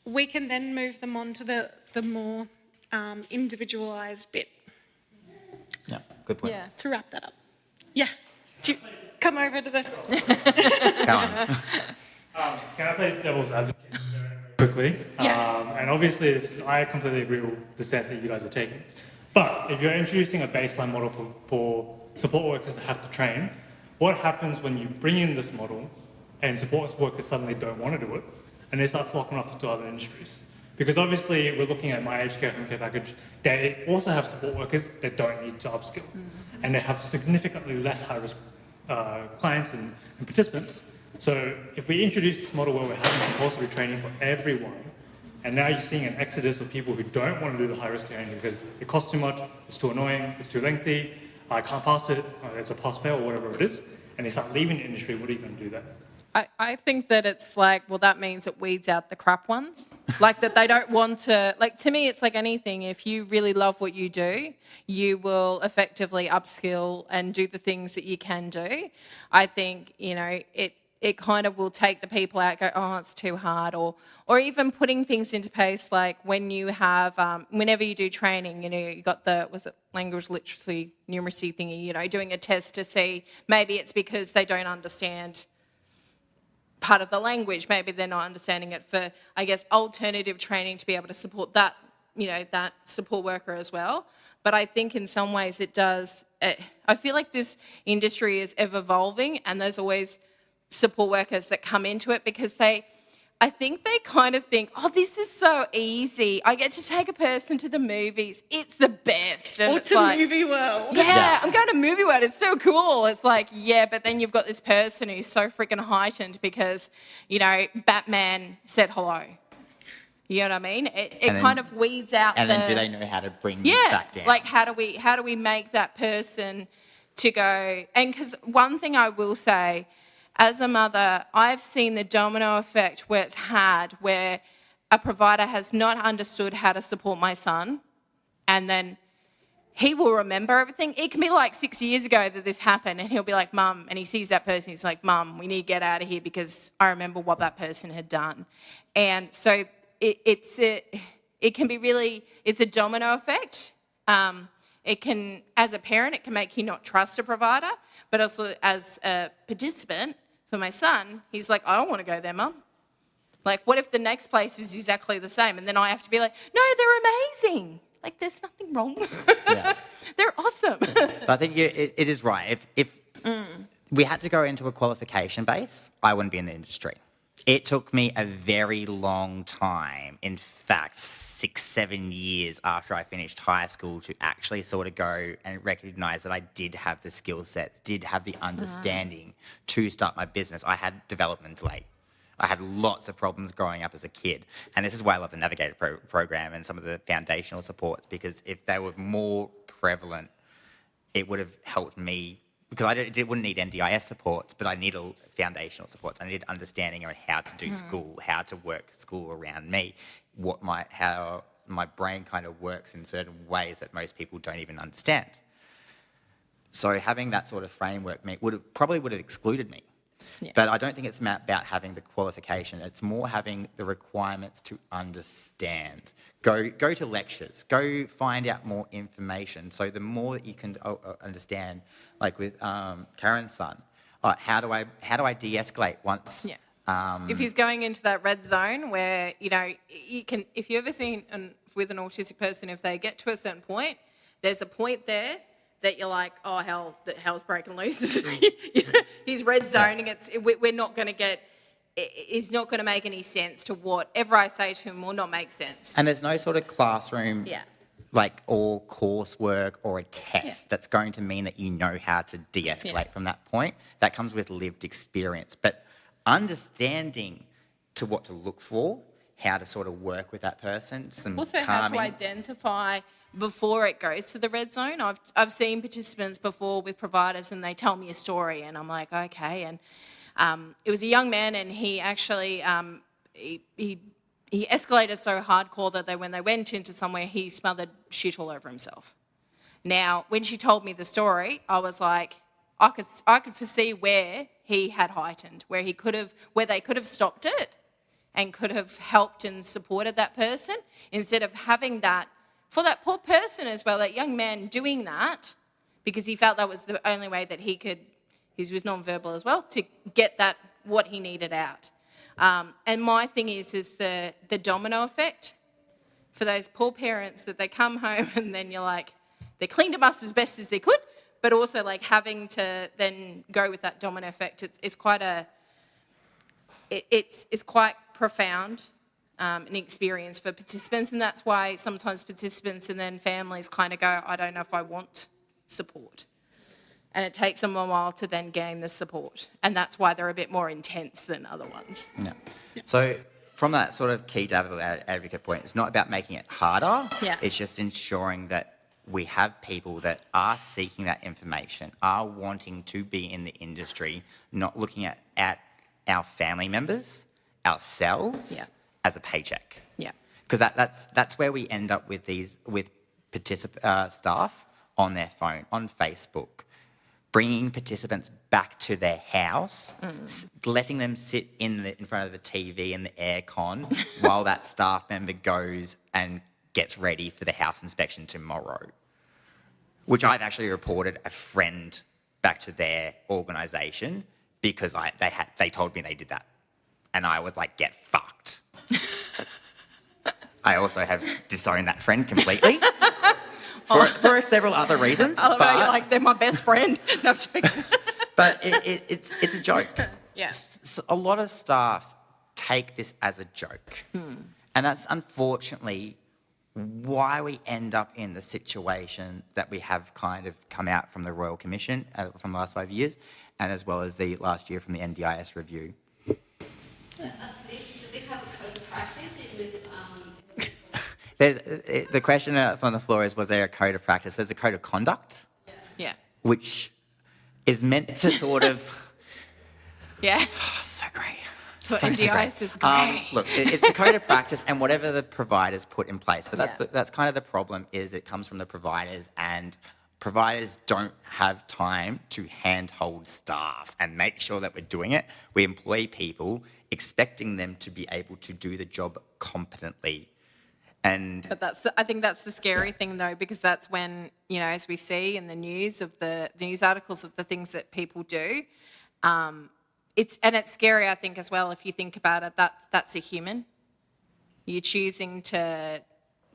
we can then move them on to the more individualised bit. Yeah, good point. Yeah. To wrap that up. Yeah. Do you come over to the... Come on. Can I play devil's advocate quickly? Yes. And obviously, I completely agree with the stance that you guys are taking. But if you're introducing a baseline model for support workers to have to train, what happens when you bring in this model and support workers suddenly don't want to do it and they start flocking off to other industries? Because obviously we're looking at my aged care home care package. They also have support workers that don't need to upskill. And they have significantly less high-risk clients and participants. So if we introduce this model where we're having compulsory training for everyone, and now you're seeing an exodus of people who don't want to do the high-risk training because it costs too much, it's too annoying, it's too lengthy, I can't pass it, it's a pass-fail or whatever it is, and they start leaving the industry, what are you going to do then? I think that it's like, well, that means it weeds out the crap ones. Like that they don't want to, like to me, it's like anything. If you really love what you do, you will effectively upskill and do the things that you can do. I think, you know, it kind of will take the people out, go, oh, it's too hard, or even putting things into place like when you have, whenever you do training, you know, you got the, was it language literacy numeracy thingy, you know, doing a test to see maybe it's because they don't understand part of the language, maybe they're not understanding it for, I guess, alternative training to be able to support that, you know, that support worker as well. But I think in some ways it does, I feel like this industry is ever evolving and there's always support workers that come into it because I think they kind of think, oh, this is so easy. I get to take a person to the movies. It's the best. And Or it's to like, Movie World. yeah, I'm going to Movie World. It's so cool. It's like, yeah, but then you've got this person who's so freaking heightened because, you know, Batman said hello. You know what I mean? It then, kind of weeds out And then do they know how to bring yeah, back down? like how do we make that person to go? And because one thing I will say, as a mother, I've seen the domino effect where it's had, where a provider has not understood how to support my son, and then he will remember everything. It can be like 6 years ago that this happened, and he'll be like, Mum, and he sees that person, he's like, Mum, we need to get out of here because I remember what that person had done. And so it can be really, it's a domino effect. It can, as a parent, it can make you not trust a provider, but also as a participant, for my son, he's like, I don't want to go there, Mum. Like, what if the next place is exactly the same? And then I have to be like, no, they're amazing. Like, there's nothing wrong. Yeah. They're awesome. But I think it is right. If we had to go into a qualification base, I wouldn't be in the industry. It took me a very long time, in fact, 6-7 years after I finished high school to actually sort of go and recognise that I did have the skill set, did have the understanding to start my business. I had development delay. I had lots of problems growing up as a kid. And this is why I love the Navigator program and some of the foundational supports, because if they were more prevalent, it would have helped me. Because I wouldn't need NDIS supports, but I needed foundational supports. I needed understanding around how to do school, how to work school around me, how my brain kind of works in certain ways that most people don't even understand. So having that sort of framework probably would have excluded me. Yeah. But I don't think it's about having the qualification. It's more having the requirements to understand. Go to lectures. Go find out more information. So the more that you can understand, like with Karen's son, how do I de-escalate once? Yeah. If he's going into that red zone where, you know, you can, if you've ever seen with an autistic person, if they get to a certain point, there's a point there that you're like, oh, hell's breaking loose. He's red zoning. We're not going to get, it's not going to make any sense to whatever I say to him will not make sense. And there's no sort of classroom, or coursework or a test that's going to mean that you know how to de-escalate from that point. That comes with lived experience. But understanding to what to look for, how to sort of work with that person, some also calming. how to identify before it goes to the red zone. I've seen participants before with providers and they tell me a story and I'm like, okay. And it was a young man and he actually, he escalated so hardcore that when they went into somewhere, he smothered shit all over himself. Now, when she told me the story, I was like, I could foresee where he had heightened, where they could have stopped it and could have helped and supported that person instead of having that for that poor person as well, that young man doing that because he felt that was the only way that he was non-verbal as well, to get that, what he needed out. And my thing is the domino effect for those poor parents that they come home and then you're like, they cleaned up us as best as they could, but also like having to then go with that domino effect. It's quite profound. an experience for participants, and that's why sometimes participants and then families kind of go, I don't know if I want support. And it takes them a while to then gain the support, and that's why they're a bit more intense than other ones. Yeah. So from that sort of key devil advocate point, it's not about making it harder. Yeah. It's just ensuring that we have people that are seeking that information, are wanting to be in the industry, not looking at our family members, ourselves, as a paycheck. Yeah. Because that's where we end up with staff on their phone, on Facebook, bringing participants back to their house, letting them sit in front of the TV and the aircon while that staff member goes and gets ready for the house inspection tomorrow, which I've actually reported a friend back to their organisation because they told me they did that. And I was like, get fucked. I also have disowned that friend completely. For several other reasons. I love how you're like, they're my best friend. No, I'm joking. But it's a joke. Yeah. A lot of staff take this as a joke. And that's unfortunately why we end up in the situation that we have kind of come out from the Royal Commission from the last 5 years, and as well as the last year from the NDIS review. Do they have a code of practice in this? The question from the floor is, was there a code of practice? There's a code of conduct, Yeah. which is meant to sort of... Yeah. so great. So So NDIS great. is great. Look, it's the code of practice and whatever the providers put in place. But Yeah. that's kind of the problem, is it comes from the providers, and providers don't have time to handhold staff and make sure that we're doing it. We employ people expecting them to be able to do the job competently. But I think that's the scary thing, though, because that's when, as we see in the news of the news articles of the things that people do, it's scary, I think, as well. If you think about it, that's a human. You're choosing to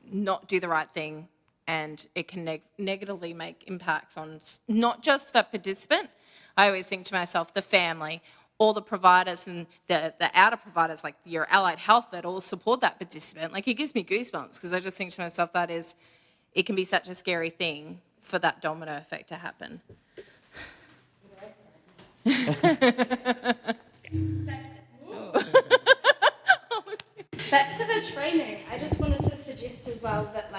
not do the right thing, and it can negatively make impacts on not just the participant. I always think to myself, the family, all the providers and the outer providers, like your allied health, that all support that participant. Like, it gives me goosebumps, because I just think to myself, it can be such a scary thing for that domino effect to happen. Back to the training, I just wanted to suggest as well that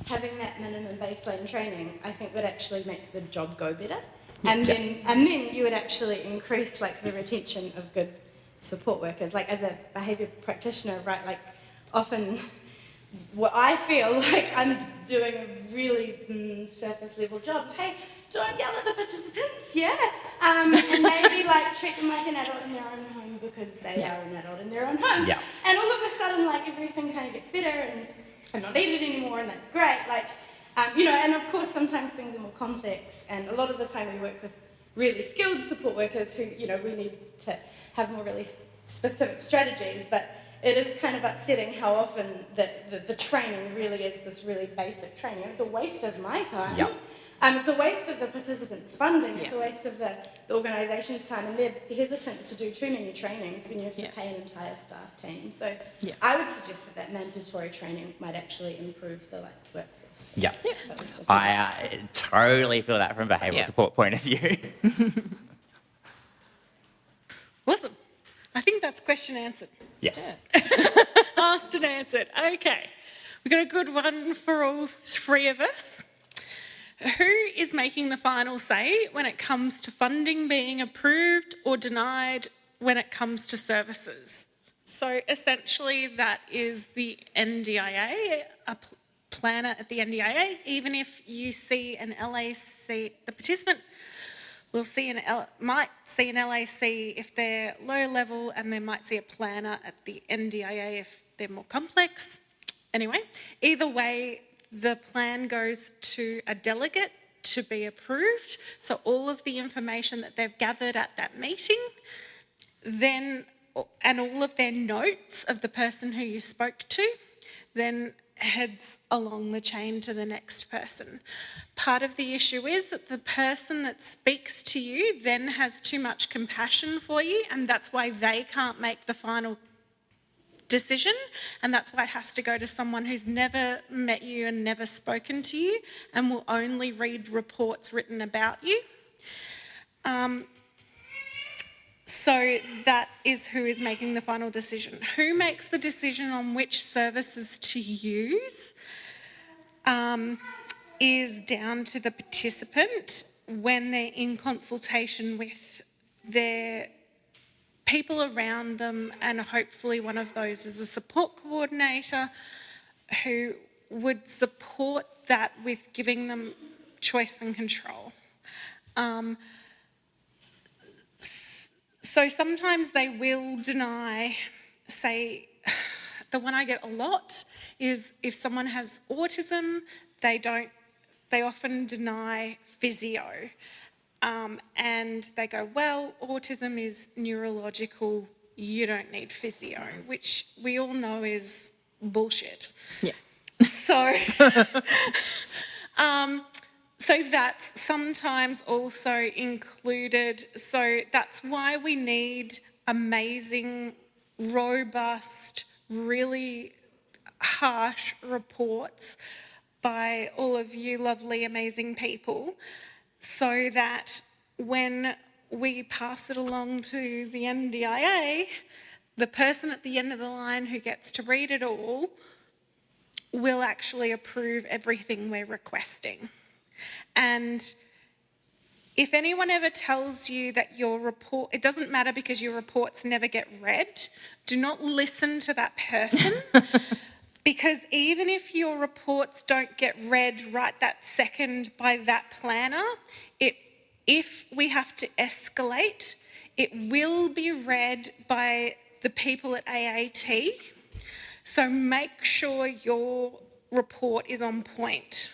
having that minimum baseline training, I think would actually make the job go better. And then you would actually increase the retention of good support workers. As a behaviour practitioner, right, often what I feel like I'm doing a really surface level job of, hey, don't yell at the participants, and maybe treat them like an adult in their own home, because they are an adult in their own home. Yeah. And all of a sudden, everything kind of gets better, and I'm not needed anymore, and that's great. And of course, sometimes things are more complex, and a lot of the time we work with really skilled support workers who, we need to have more really specific strategies, but it is kind of upsetting how often the training really is this really basic training. It's a waste of my time. Yep. It's a waste of the participants' funding. It's a waste of the organisation's time, and they're hesitant to do too many trainings when you have to pay an entire staff team. So I would suggest that mandatory training might actually improve the workforce. Yeah. I totally feel that from a behavioural support point of view. Awesome. I think that's question answered. Yes. Asked and answered. Okay. We've got a good one for all three of us. Who is making the final say when it comes to funding being approved or denied when it comes to services? So essentially that is the NDIA, a planner at the NDIA. Even if you see an LAC, the participant will see might see an LAC if they're low level, and they might see a planner at the NDIA if they're more complex. Anyway, either way, the plan goes to a delegate to be approved. So all of the information that they've gathered at that meeting, and all of their notes of the person who you spoke to, then heads along the chain to the next person. Part of the issue is that the person that speaks to you then has too much compassion for you, and that's why they can't make the final decision, and that's why it has to go to someone who's never met you and never spoken to you and will only read reports written about you. So that is who is making the final decision. Who makes the decision on which services to use is down to the participant when they're in consultation with their people around them, and hopefully one of those is a support coordinator who would support that with giving them choice and control. So sometimes they will deny, say, the one I get a lot is if someone has autism, they often deny physio. And they go, well, autism is neurological, you don't need physio, which we all know is bullshit. Yeah. So, so that's sometimes also included. So that's why we need amazing, robust, really harsh reports by all of you lovely, amazing people, so that when we pass it along to the NDIA, the person at the end of the line who gets to read it all will actually approve everything we're requesting. And if anyone ever tells you that your report, it doesn't matter because your reports never get read, do not listen to that person. Because even if your reports don't get read right that second by that planner, if we have to escalate, it will be read by the people at AAT. So make sure your report is on point.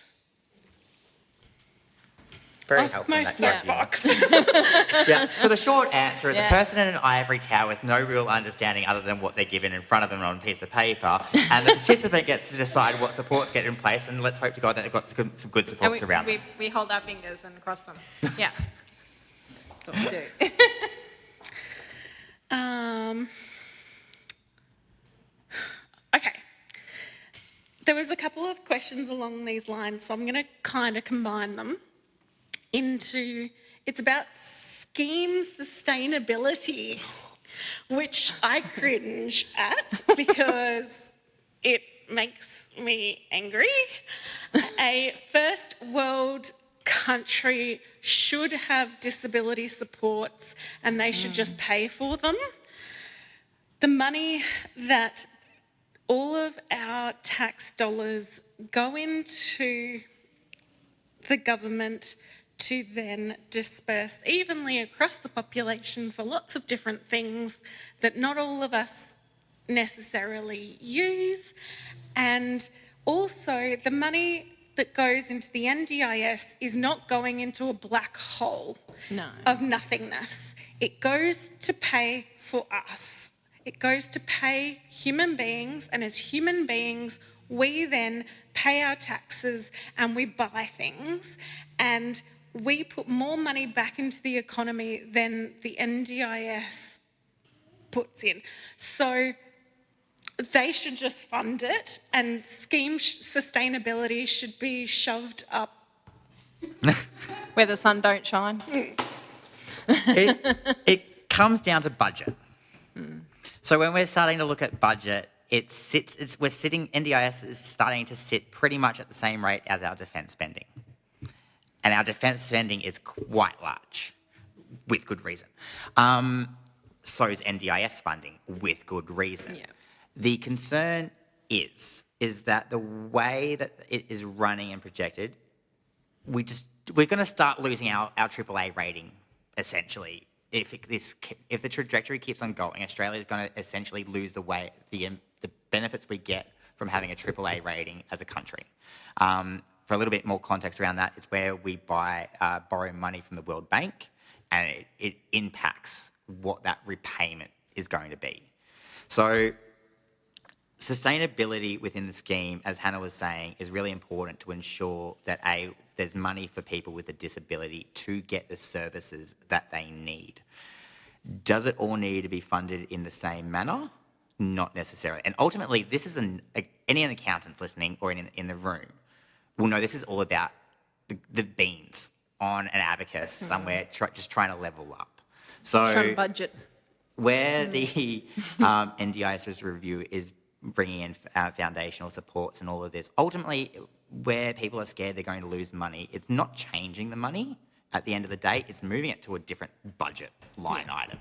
Very helpful. My That thank you. soapbox. Yeah. So the short answer is Yeah. a person in an ivory tower with no real understanding other than what they're given in front of them on a piece of paper, and the participant gets to decide what supports get in place, and let's hope to God that they've got some good And supports around them. we hold our fingers and cross them. Yeah. That's what we do. Okay. There was a couple of questions along these lines, so I'm going to kind of combine them into, it's about scheme sustainability, which I cringe at because it makes me angry. A first world country should have disability supports and they should just pay for them. The money that all of our tax dollars go into the government to then disperse evenly across the population for lots of different things that not all of us necessarily use. And also the money that goes into the NDIS is not going into a black hole of nothingness. It goes to pay for us. It goes to pay human beings, and as human beings, we then pay our taxes and we buy things, and we put more money back into the economy than the NDIS puts in. So they should just fund it, and scheme sustainability should be shoved up. Where the sun don't shine. It comes down to budget. So when we're starting to look at budget, NDIS is starting to sit pretty much at the same rate as our defence spending. And our defence spending is quite large, with good reason. So is NDIS funding, with good reason. Yeah. The concern is that the way that it is running and projected, we're going to start losing our AAA rating, essentially. If the trajectory keeps on going, Australia is going to essentially lose the benefits we get from having a AAA rating as a country. For a little bit more context around that, it's where we borrow money from the World Bank, and it impacts what that repayment is going to be. So sustainability within the scheme, as Hannah was saying, is really important to ensure that there's money for people with a disability to get the services that they need. Does it all need to be funded in the same manner? Not necessarily. And ultimately, this is any accountants listening or in the room will know this is all about the beans on an abacus somewhere, just trying to level up. So Trying to budget. where the NDIS review is bringing in foundational supports and all of this, ultimately, where people are scared they're going to lose money, it's not changing the money at the end of the day, it's moving it to a different budget line item.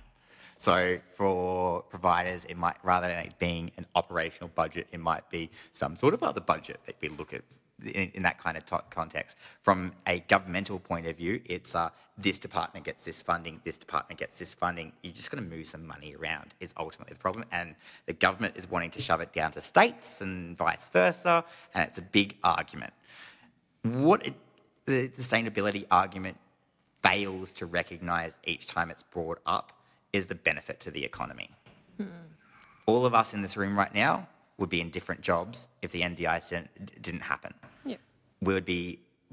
So for providers, it might, rather than it being an operational budget, it might be some sort of other budget that we look at in that kind of context. From a governmental point of view, it's this department gets this funding, this department gets this funding. You're just going to move some money around is ultimately the problem. And the government is wanting to shove it down to states and vice versa, and it's a big argument. What the sustainability argument fails to recognise each time it's brought up is the benefit to the economy. All of us in this room right now would be in different jobs if the NDIS didn't happen. Yeah.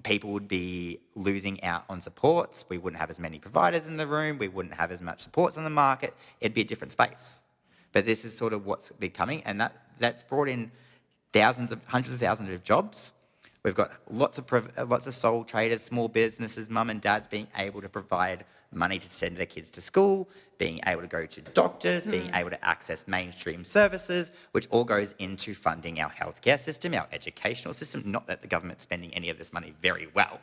People would be losing out on supports. We wouldn't have as many providers in the room. We wouldn't have as much supports on the market. It'd be a different space. But this is sort of what's becoming, and that's brought in hundreds of thousands of jobs. We've got lots of sole traders, small businesses, mum and dads being able to provide money to send their kids to school, being able to go to doctors, being able to access mainstream services, which all goes into funding our healthcare system, our educational system. Not that the government's spending any of this money very well,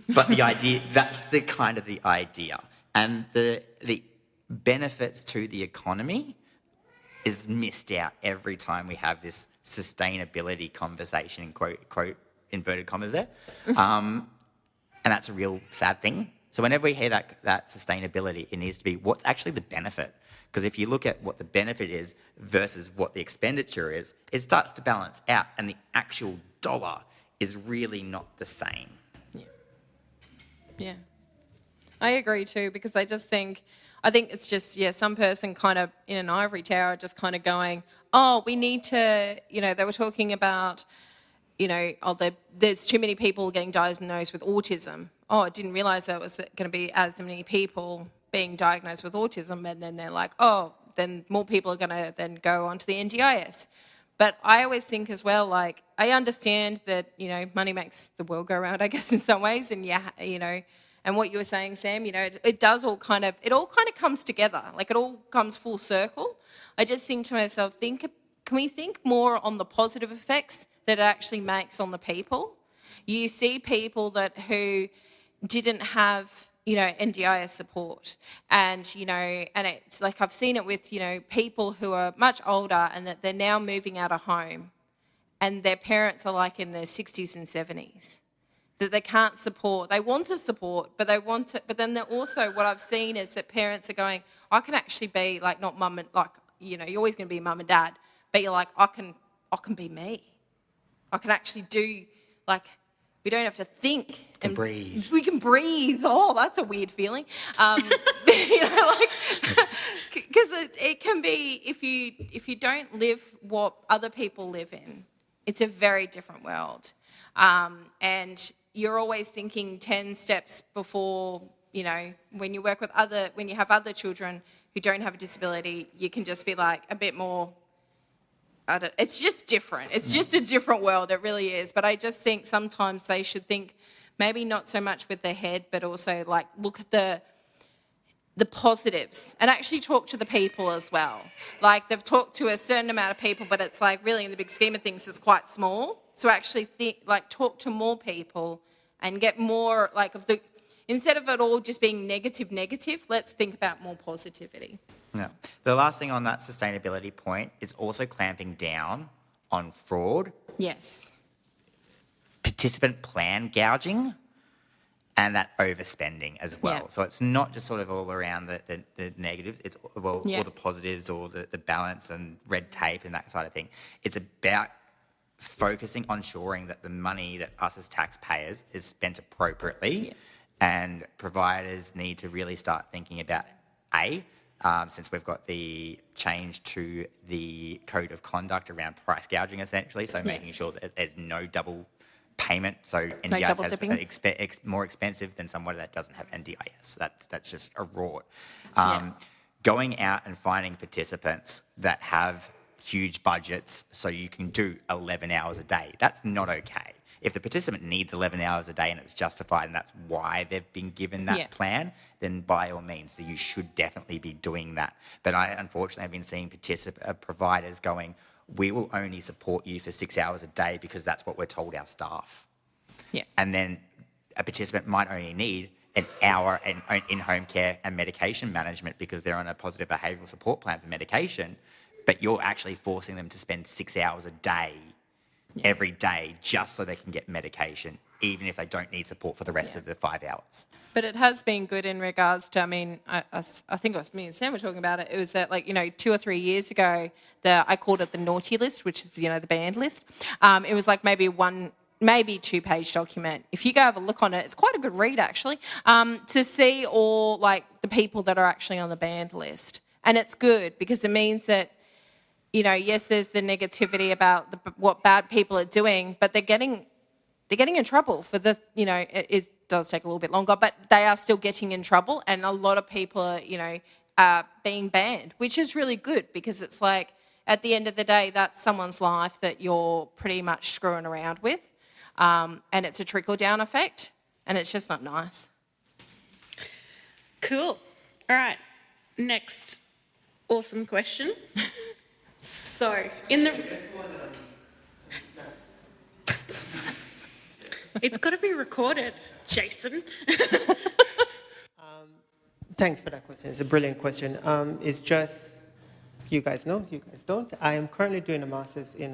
but the idea, that's the kind of the idea. And the benefits to the economy is missed out every time we have this sustainability conversation, in quote inverted commas there. And that's a real sad thing. So whenever we hear that sustainability, it needs to be what's actually the benefit. Because if you look at what the benefit is versus what the expenditure is, it starts to balance out, and the actual dollar is really not the same. Yeah. I agree too, because I think it's just, some person kind of in an ivory tower just kind of going, oh, we need to, they were talking about, there's too many people getting diagnosed with autism. Oh, I didn't realise there was going to be as many people being diagnosed with autism. And then they're like, oh, then more people are going to then go onto the NDIS. But I always think as well, like, I understand that, money makes the world go round, I guess, in some ways. And, and what you were saying, Sam, it all kind of comes together. Like, it all comes full circle. I just think to myself, can we think more on the positive effects that it actually makes on the people? You see people who didn't have, NDIS support, and it's like I've seen it with, people who are much older and that they're now moving out of home, and their parents are like in their 60s and 70s, that they can't support. They want to support, but then they're also, what I've seen is that parents are going, I can actually be like, not mum and like, you're always going to be mum and dad, but you're like, I can be me. I can actually do, like, we don't have to think. And breathe. We can breathe. Oh, that's a weird feeling. Because it can be, if you don't live what other people live in, it's a very different world. And you're always thinking 10 steps before, when you have other children who don't have a disability, you can just be like a bit more, it's just different. It's just a different world. It really is. But I just think sometimes they should think maybe not so much with their head, but also like look at the positives and actually talk to the people as well. Like, they've talked to a certain amount of people, but it's like really in the big scheme of things, it's quite small. So actually talk to more people and get more instead of it all just being negative, let's think about more positivity. No. The last thing on that sustainability point is also clamping down on fraud. Yes. Participant plan gouging and that overspending as well. Yeah. So it's not just sort of all around the negatives, it's all the positives, or the balance and red tape and that side of thing. It's about focusing on ensuring that the money that us as taxpayers is spent appropriately, and providers need to really start thinking about, since we've got the change to the code of conduct around price gouging essentially, so making sure that there's no double payment, so NDIS has more expensive than someone that doesn't have NDIS. That's just a rort. Going out and finding participants that have huge budgets so you can do 11 hours a day. That's not okay. If the participant needs 11 hours a day and it's justified and that's why they've been given that plan, then by all means, you should definitely be doing that. But I unfortunately have been seeing providers going, we will only support you for 6 hours a day because that's what we're told our staff. Yeah. And then a participant might only need an hour in home care and medication management because they're on a positive behavioural support plan for medication, but you're actually forcing them to spend 6 hours a day every day just so they can get medication, even if they don't need support for the rest of the 5 hours. But it has been good in regards to, I mean, I think it was me and Sam were talking about it. It was that, like, 2 or 3 years ago, I called it the naughty list, which is, the banned list. It was like maybe 2-page document. If you go have a look on it, it's quite a good read, actually, to see all, like, the people that are actually on the banned list. And it's good because it means that, yes, there's the negativity about what bad people are doing, but they're getting in trouble for the, it does take a little bit longer, but they are still getting in trouble, and a lot of people are, being banned, which is really good because it's like, at the end of the day, that's someone's life that you're pretty much screwing around with, and it's a trickle-down effect, and it's just not nice. Cool. All right. Next awesome question. So, it's got to be recorded, Jason. Thanks for that question. It's a brilliant question. It's just, you guys know, you guys don't. I am currently doing a master's in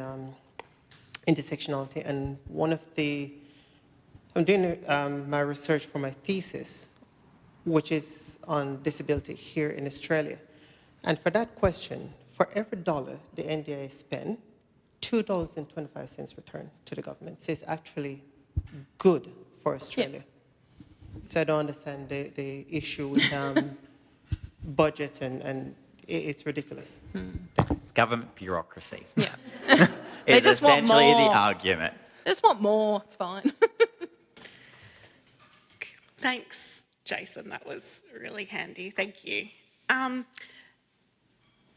intersectionality, and I'm doing my research for my thesis, which is on disability here in Australia. And for that question, for every dollar the NDIS spend, $2.25 return to the government. So it's actually good for Australia. So I don't understand the issue with budget, and it's ridiculous. It's government bureaucracy. Yeah. It's They just want essentially more. the argument. They just want more. It's fine. Thanks, Jason. That was really handy. Thank you.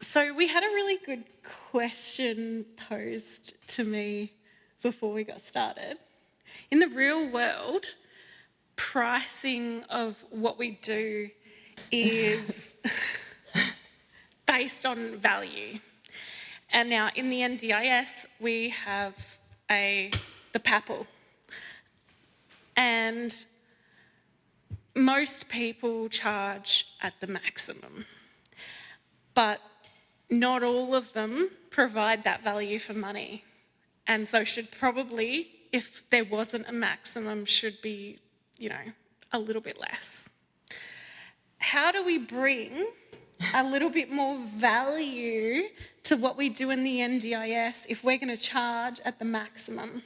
So we had a really good question posed to me before we got started. In the real world, pricing of what we do is based on value. And now in the NDIS, we have the PAPL. And most people charge at the maximum. But not all of them provide that value for money. And so should probably, if there wasn't a maximum, should be, a little bit less. How do we bring a little bit more value to what we do in the NDIS if we're going to charge at the maximum?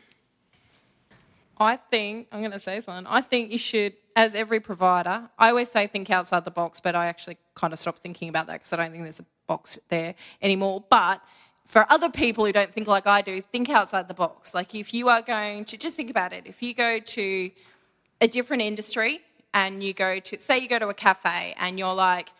I'm going to say something. I think you should, as every provider, I always say think outside the box, but I actually kind of stopped thinking about that because I don't think there's a box there anymore. But for other people who don't think like I do, think outside the box. Like if you are going to, just think about it, if you go to a different industry and you go to, say you go to a cafe and you were like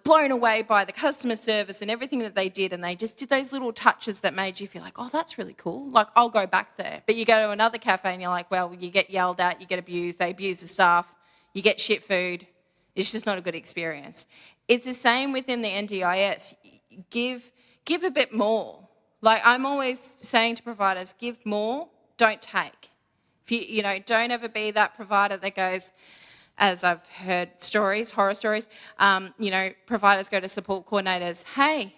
blown away by the customer service and everything that they did, and they just did those little touches that made you feel like, oh, that's really cool. Like, I'll go back there. But you go to another cafe and you're like, well, you get yelled at, you get abused, they abuse the staff, you get shit food. It's just not a good experience. It's the same within the NDIS. Give a bit more. Like I'm always saying to providers, give more, don't take. If you don't ever be that provider that goes, as I've heard stories, horror stories, providers go to support coordinators, hey,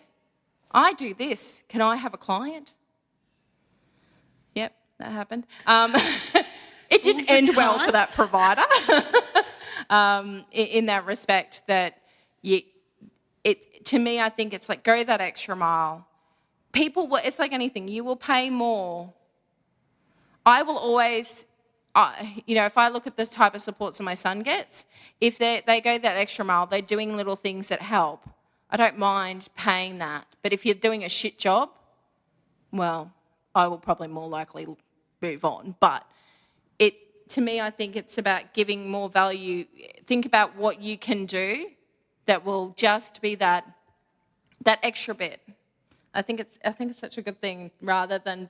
I do this, can I have a client? Yep, that happened. It didn't end well for that provider in that respect that to me, I think it's like go that extra mile. It's like anything, you will pay more. I will always, if I look at this type of supports that my son gets, if they go that extra mile, they're doing little things that help, I don't mind paying that. But if you're doing a shit job, well, I will probably more likely move on. But to me, I think it's about giving more value. Think about what you can do that will just be that extra bit. I think it's such a good thing rather than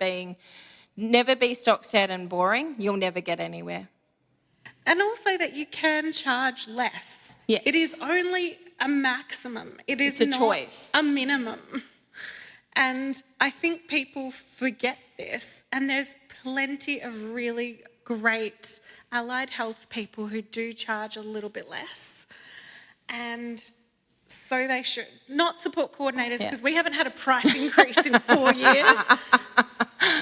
never be stock standard and boring. You'll never get anywhere. And also that you can charge less. Yes. It is only a maximum. It's a not choice. a minimum. And I think people forget this. And there's plenty of really great allied health people who do charge a little bit less. And so they should. Not support coordinators, because we haven't had a price increase in 4 years.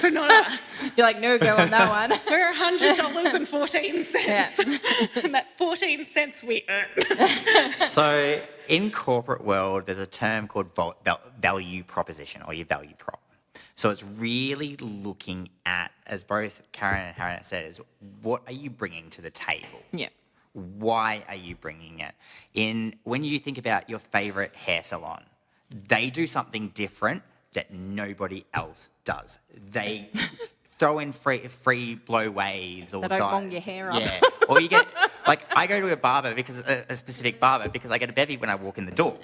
So not us. You're like, no go on that one. We're $100.14. Yeah. And that 14 cents we earn. So in corporate world, there's a term called value proposition, or your value prop. So it's really looking at, as both Karen and Harriet says, what are you bringing to the table? Yeah. Why are you bringing it? When you think about your favourite hair salon, they do something different that nobody else does. They throw in free blow waves or they don't bong your hair up. Yeah, or you get like I go to a barber a specific barber because I get a bevy when I walk in the door.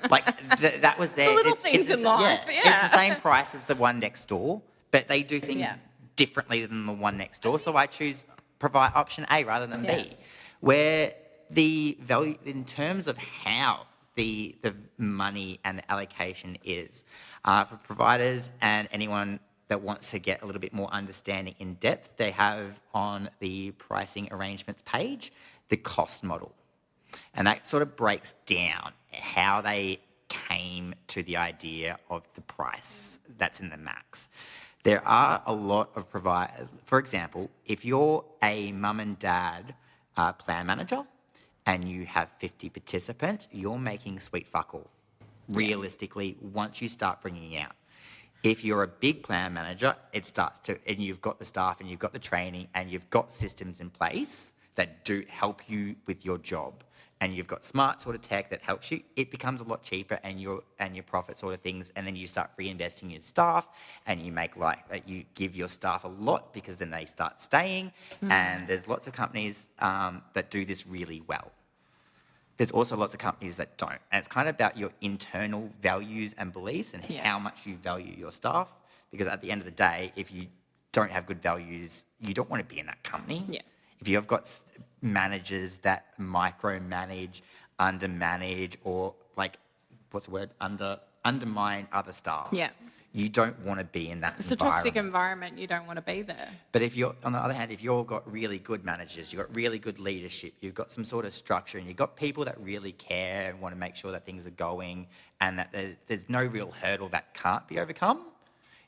Like that was their little things in life. Yeah. It's the same price as the one next door, but they do things differently than the one next door. So I provide option A rather than B, where the value in terms of how the money and the allocation is for providers and anyone that wants to get a little bit more understanding in depth. They have on the pricing arrangements page the cost model, and that sort of breaks down how they came to the idea of the price that's in the max. There are a lot of providers. For example, if you're a mum and dad plan manager and you have 50 participants, you're making sweet fuck all, realistically, once you start bringing out. If you're a big plan manager, and you've got the staff and you've got the training and you've got systems in place that do help you with your job, and you've got smart sort of tech that helps you, it becomes a lot cheaper and your profit sort of things, and then you start reinvesting in your staff and you give your staff a lot because then they start staying. And there's lots of companies that do this really well. There's also lots of companies that don't. And it's kind of about your internal values and beliefs and how much you value your staff, because at the end of the day, if you don't have good values, you don't want to be in that company. Yeah. If you have got managers that micromanage, undermanage, or undermine other staff, you don't want to be in that It's a toxic environment. You don't want to be there. But if you're, on the other hand, if you've got really good managers, you've got really good leadership, you've got some sort of structure, and you've got people that really care and want to make sure that things are going, and that there's no real hurdle that can't be overcome,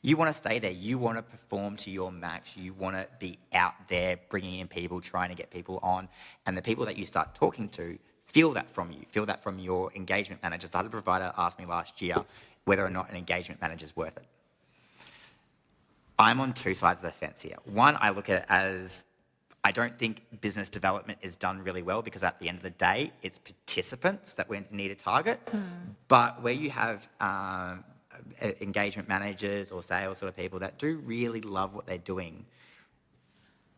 you want to stay there. You want to perform to your max. You want to be out there bringing in people, trying to get people on. And the people that you start talking to feel that from you, feel that from your engagement managers. I had a provider ask me last year whether or not an engagement manager is worth it. I'm on two sides of the fence here. One, I look at it as I don't think business development is done really well, because at the end of the day, it's participants that we need to target. But where you have engagement managers or sales sort of people that do really love what they're doing,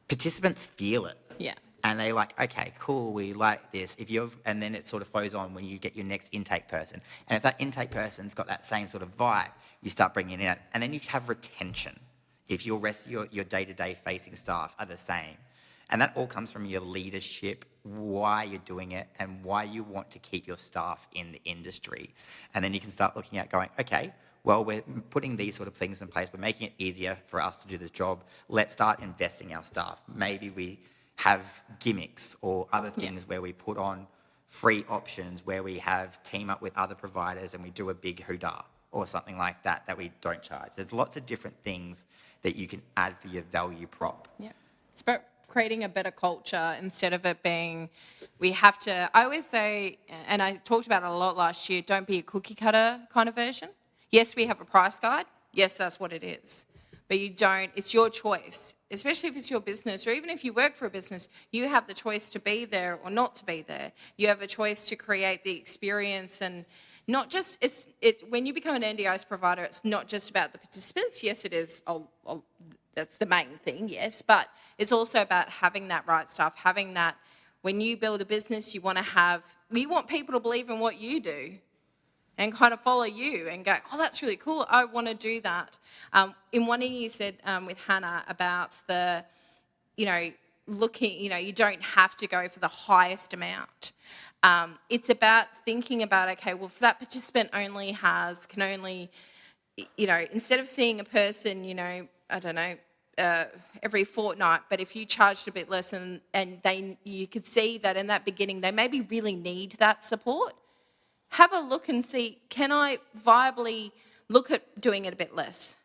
participants feel it. Yeah. And they're like, okay, cool, we like this. And then it sort of flows on when you get your next intake person. And if that intake person's got that same sort of vibe, you start bringing it in. And then you have retention if your rest of your day-to-day facing staff are the same. And that all comes from your leadership, why you're doing it, and why you want to keep your staff in the industry. And then you can start looking at going, okay, well, we're putting these sort of things in place. We're making it easier for us to do this job. Let's start investing our staff. Maybe we have gimmicks or other things where we put on free options, where we have team up with other providers and we do a big hoodah or something like that we don't charge. There's lots of different things that you can add for your value prop. Yeah. It's about creating a better culture instead of it being, I always say, and I talked about it a lot last year, don't be a cookie cutter kind of version. Yes, we have a price guide. Yes, that's what it is. But it's your choice, especially if it's your business, or even if you work for a business, you have the choice to be there or not to be there. You have a choice to create the experience, and not just, it's when you become an NDIS provider, it's not just about the participants. Yes, it is, that's the main thing, yes, but it's also about having that right stuff, having that, when you build a business, you want people to believe in what you do. and kind of follow you and go, oh, that's really cool. I want to do that. In one of you said with Hannah about the, looking, you don't have to go for the highest amount. It's about thinking about, okay, well, if that participant can only, instead of seeing a person, I don't know, every fortnight, but if you charged a bit less and you could see that in that beginning, they maybe really need that support, have a look and see, can I viably look at doing it a bit less?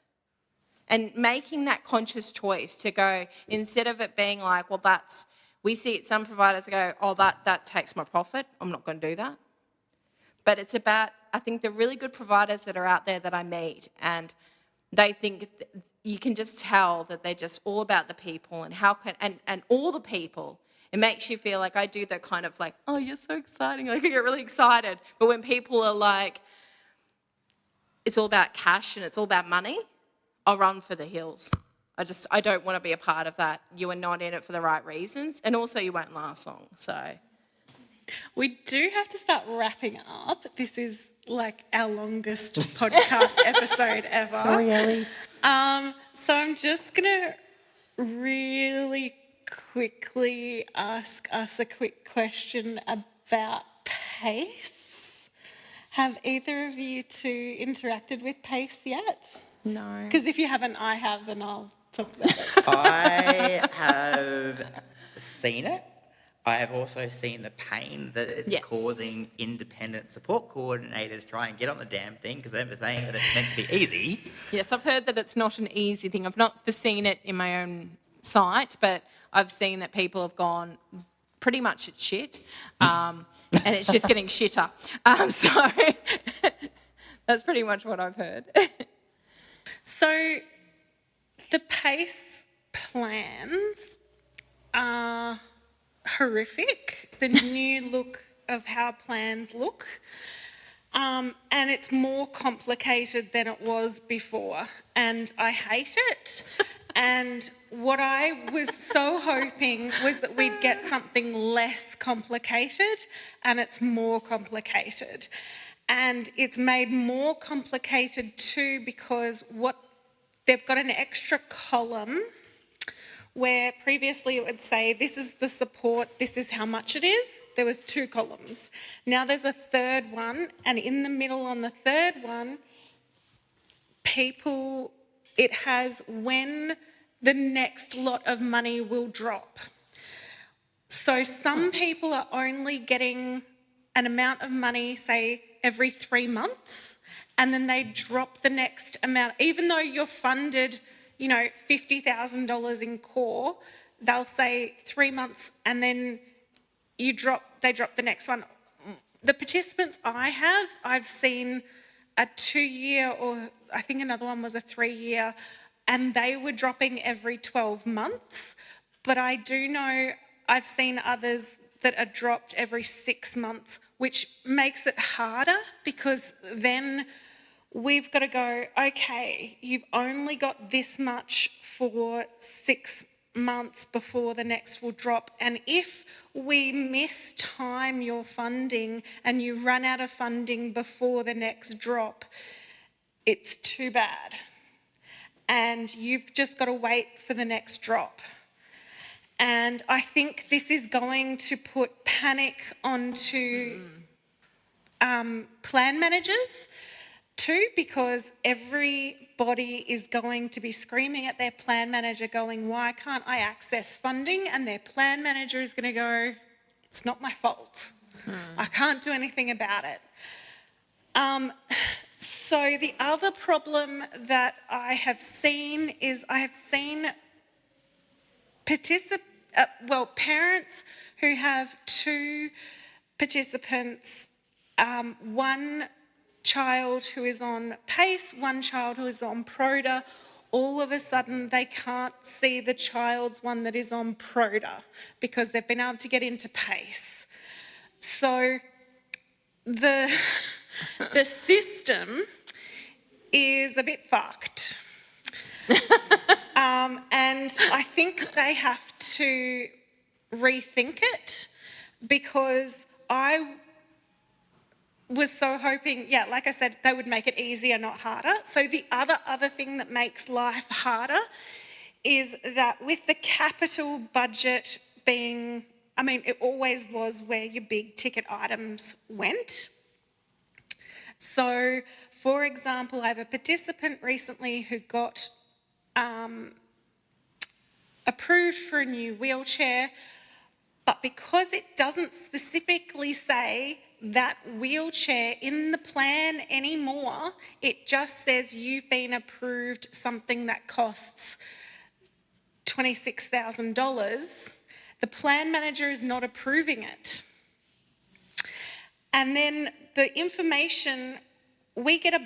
And making that conscious choice to go, instead of it being like, well, we see it, some providers go, oh, that takes my profit, I'm not going to do that. But it's about, I think, the really good providers that are out there that I meet, and they think, you can just tell that they're just all about the people and and all the people. It makes you feel like, I do the kind of like, oh, you're so exciting, like I get really excited. But when people are like, it's all about cash and it's all about money, I'll run for the hills. I don't want to be a part of that. You are not in it for the right reasons, and also you won't last long. So we do have to start wrapping up. This is like our longest podcast episode ever. Sorry, Ellie. So I'm just going to really quickly ask us a quick question about PACE. Have either of you two interacted with PACE yet? no. Because if you haven't, I have, and I'll talk about it. I have seen it. I have also seen the pain that it's Yes. causing independent support coordinators try and get on the damn thing because they're saying that it's meant to be easy. Yes, I've heard that it's not an easy thing. I've not foreseen it in my own site, but I've seen that people have gone pretty much at shit, and it's just getting shitter. So that's pretty much what I've heard. So the PACE plans are horrific, the new look of how plans look, and it's more complicated than it was before, and I hate it. And what I was so hoping was that we'd get something less complicated, and it's more complicated. And it's made more complicated too because they've got an extra column where previously it would say, this is the support, this is how much it is. There was 2 columns. Now there's a third one, and in the middle on the third one, it has when the next lot of money will drop. So some people are only getting an amount of money, say, every 3 months, and then they drop the next amount. Even though you're funded, $50,000 in core, they'll say 3 months, and then they drop the next one. The participants I've seen a 2-year, or I think another one was a 3-year, and they were dropping every 12 months. But I do know I've seen others that are dropped every 6 months, which makes it harder because then we've got to go, okay, you've only got this much for 6 months before the next will drop. And if we mistime your funding and you run out of funding before the next drop, it's too bad. And you've just got to wait for the next drop. And I think this is going to put panic onto plan managers too, because everybody is going to be screaming at their plan manager going, why can't I access funding? And their plan manager is going to go, it's not my fault. I can't do anything about it. So the other problem that I have seen is parents who have 2 participants, one child who is on PACE, one child who is on PRODA. All of a sudden they can't see the child's one that is on PRODA because they've been able to get into PACE. So the system is a bit fucked. And I think they have to rethink it because was so hoping, like I said, they would make it easier, not harder. So the other thing that makes life harder is that with the capital budget being, it always was where your big ticket items went. So, for example, I have a participant recently who got approved for a new wheelchair, but because it doesn't specifically say that wheelchair in the plan anymore, it just says you've been approved something that costs $26,000. The plan manager is not approving it. And then the information, we get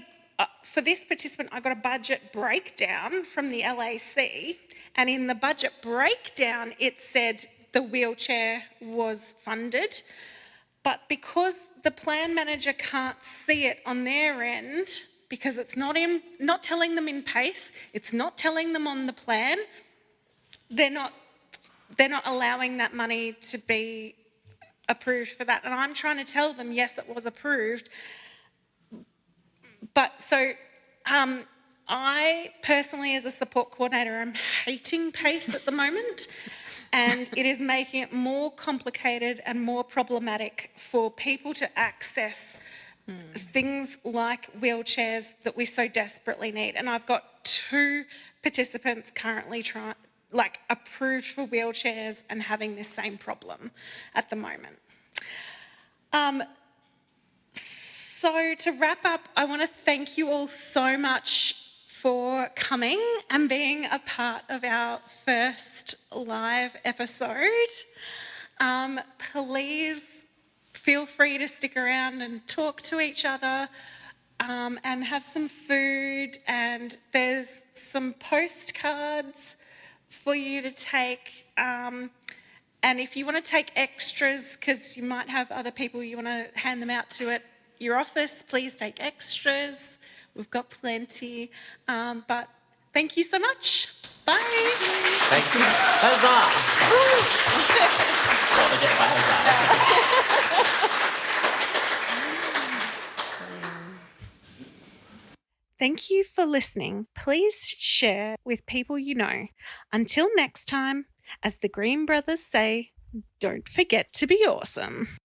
for this participant, I got a budget breakdown from the LAC, and in the budget breakdown, it said the wheelchair was funded. But because the plan manager can't see it on their end, because it's not telling them in PACE, it's not telling them on the plan, they're not allowing that money to be approved for that. And I'm trying to tell them, yes, it was approved. But so I personally, as a support coordinator, am hating PACE at the moment. And it is making it more complicated and more problematic for people to access things like wheelchairs that we so desperately need. And I've got 2 participants currently approved for wheelchairs and having this same problem at the moment. So to wrap up, I want to thank you all so much for coming and being a part of our first live episode. Please feel free to stick around and talk to each other and have some food, and there's some postcards for you to take. And if you want to take extras, because you might have other people you want to hand them out to at your office, please take extras. We've got plenty. But thank you so much. Bye. Thank you. Huzzah! Gotta get my huzzah. Thank you for listening. Please share with people you know. Until next time, as the Green Brothers say, don't forget to be awesome.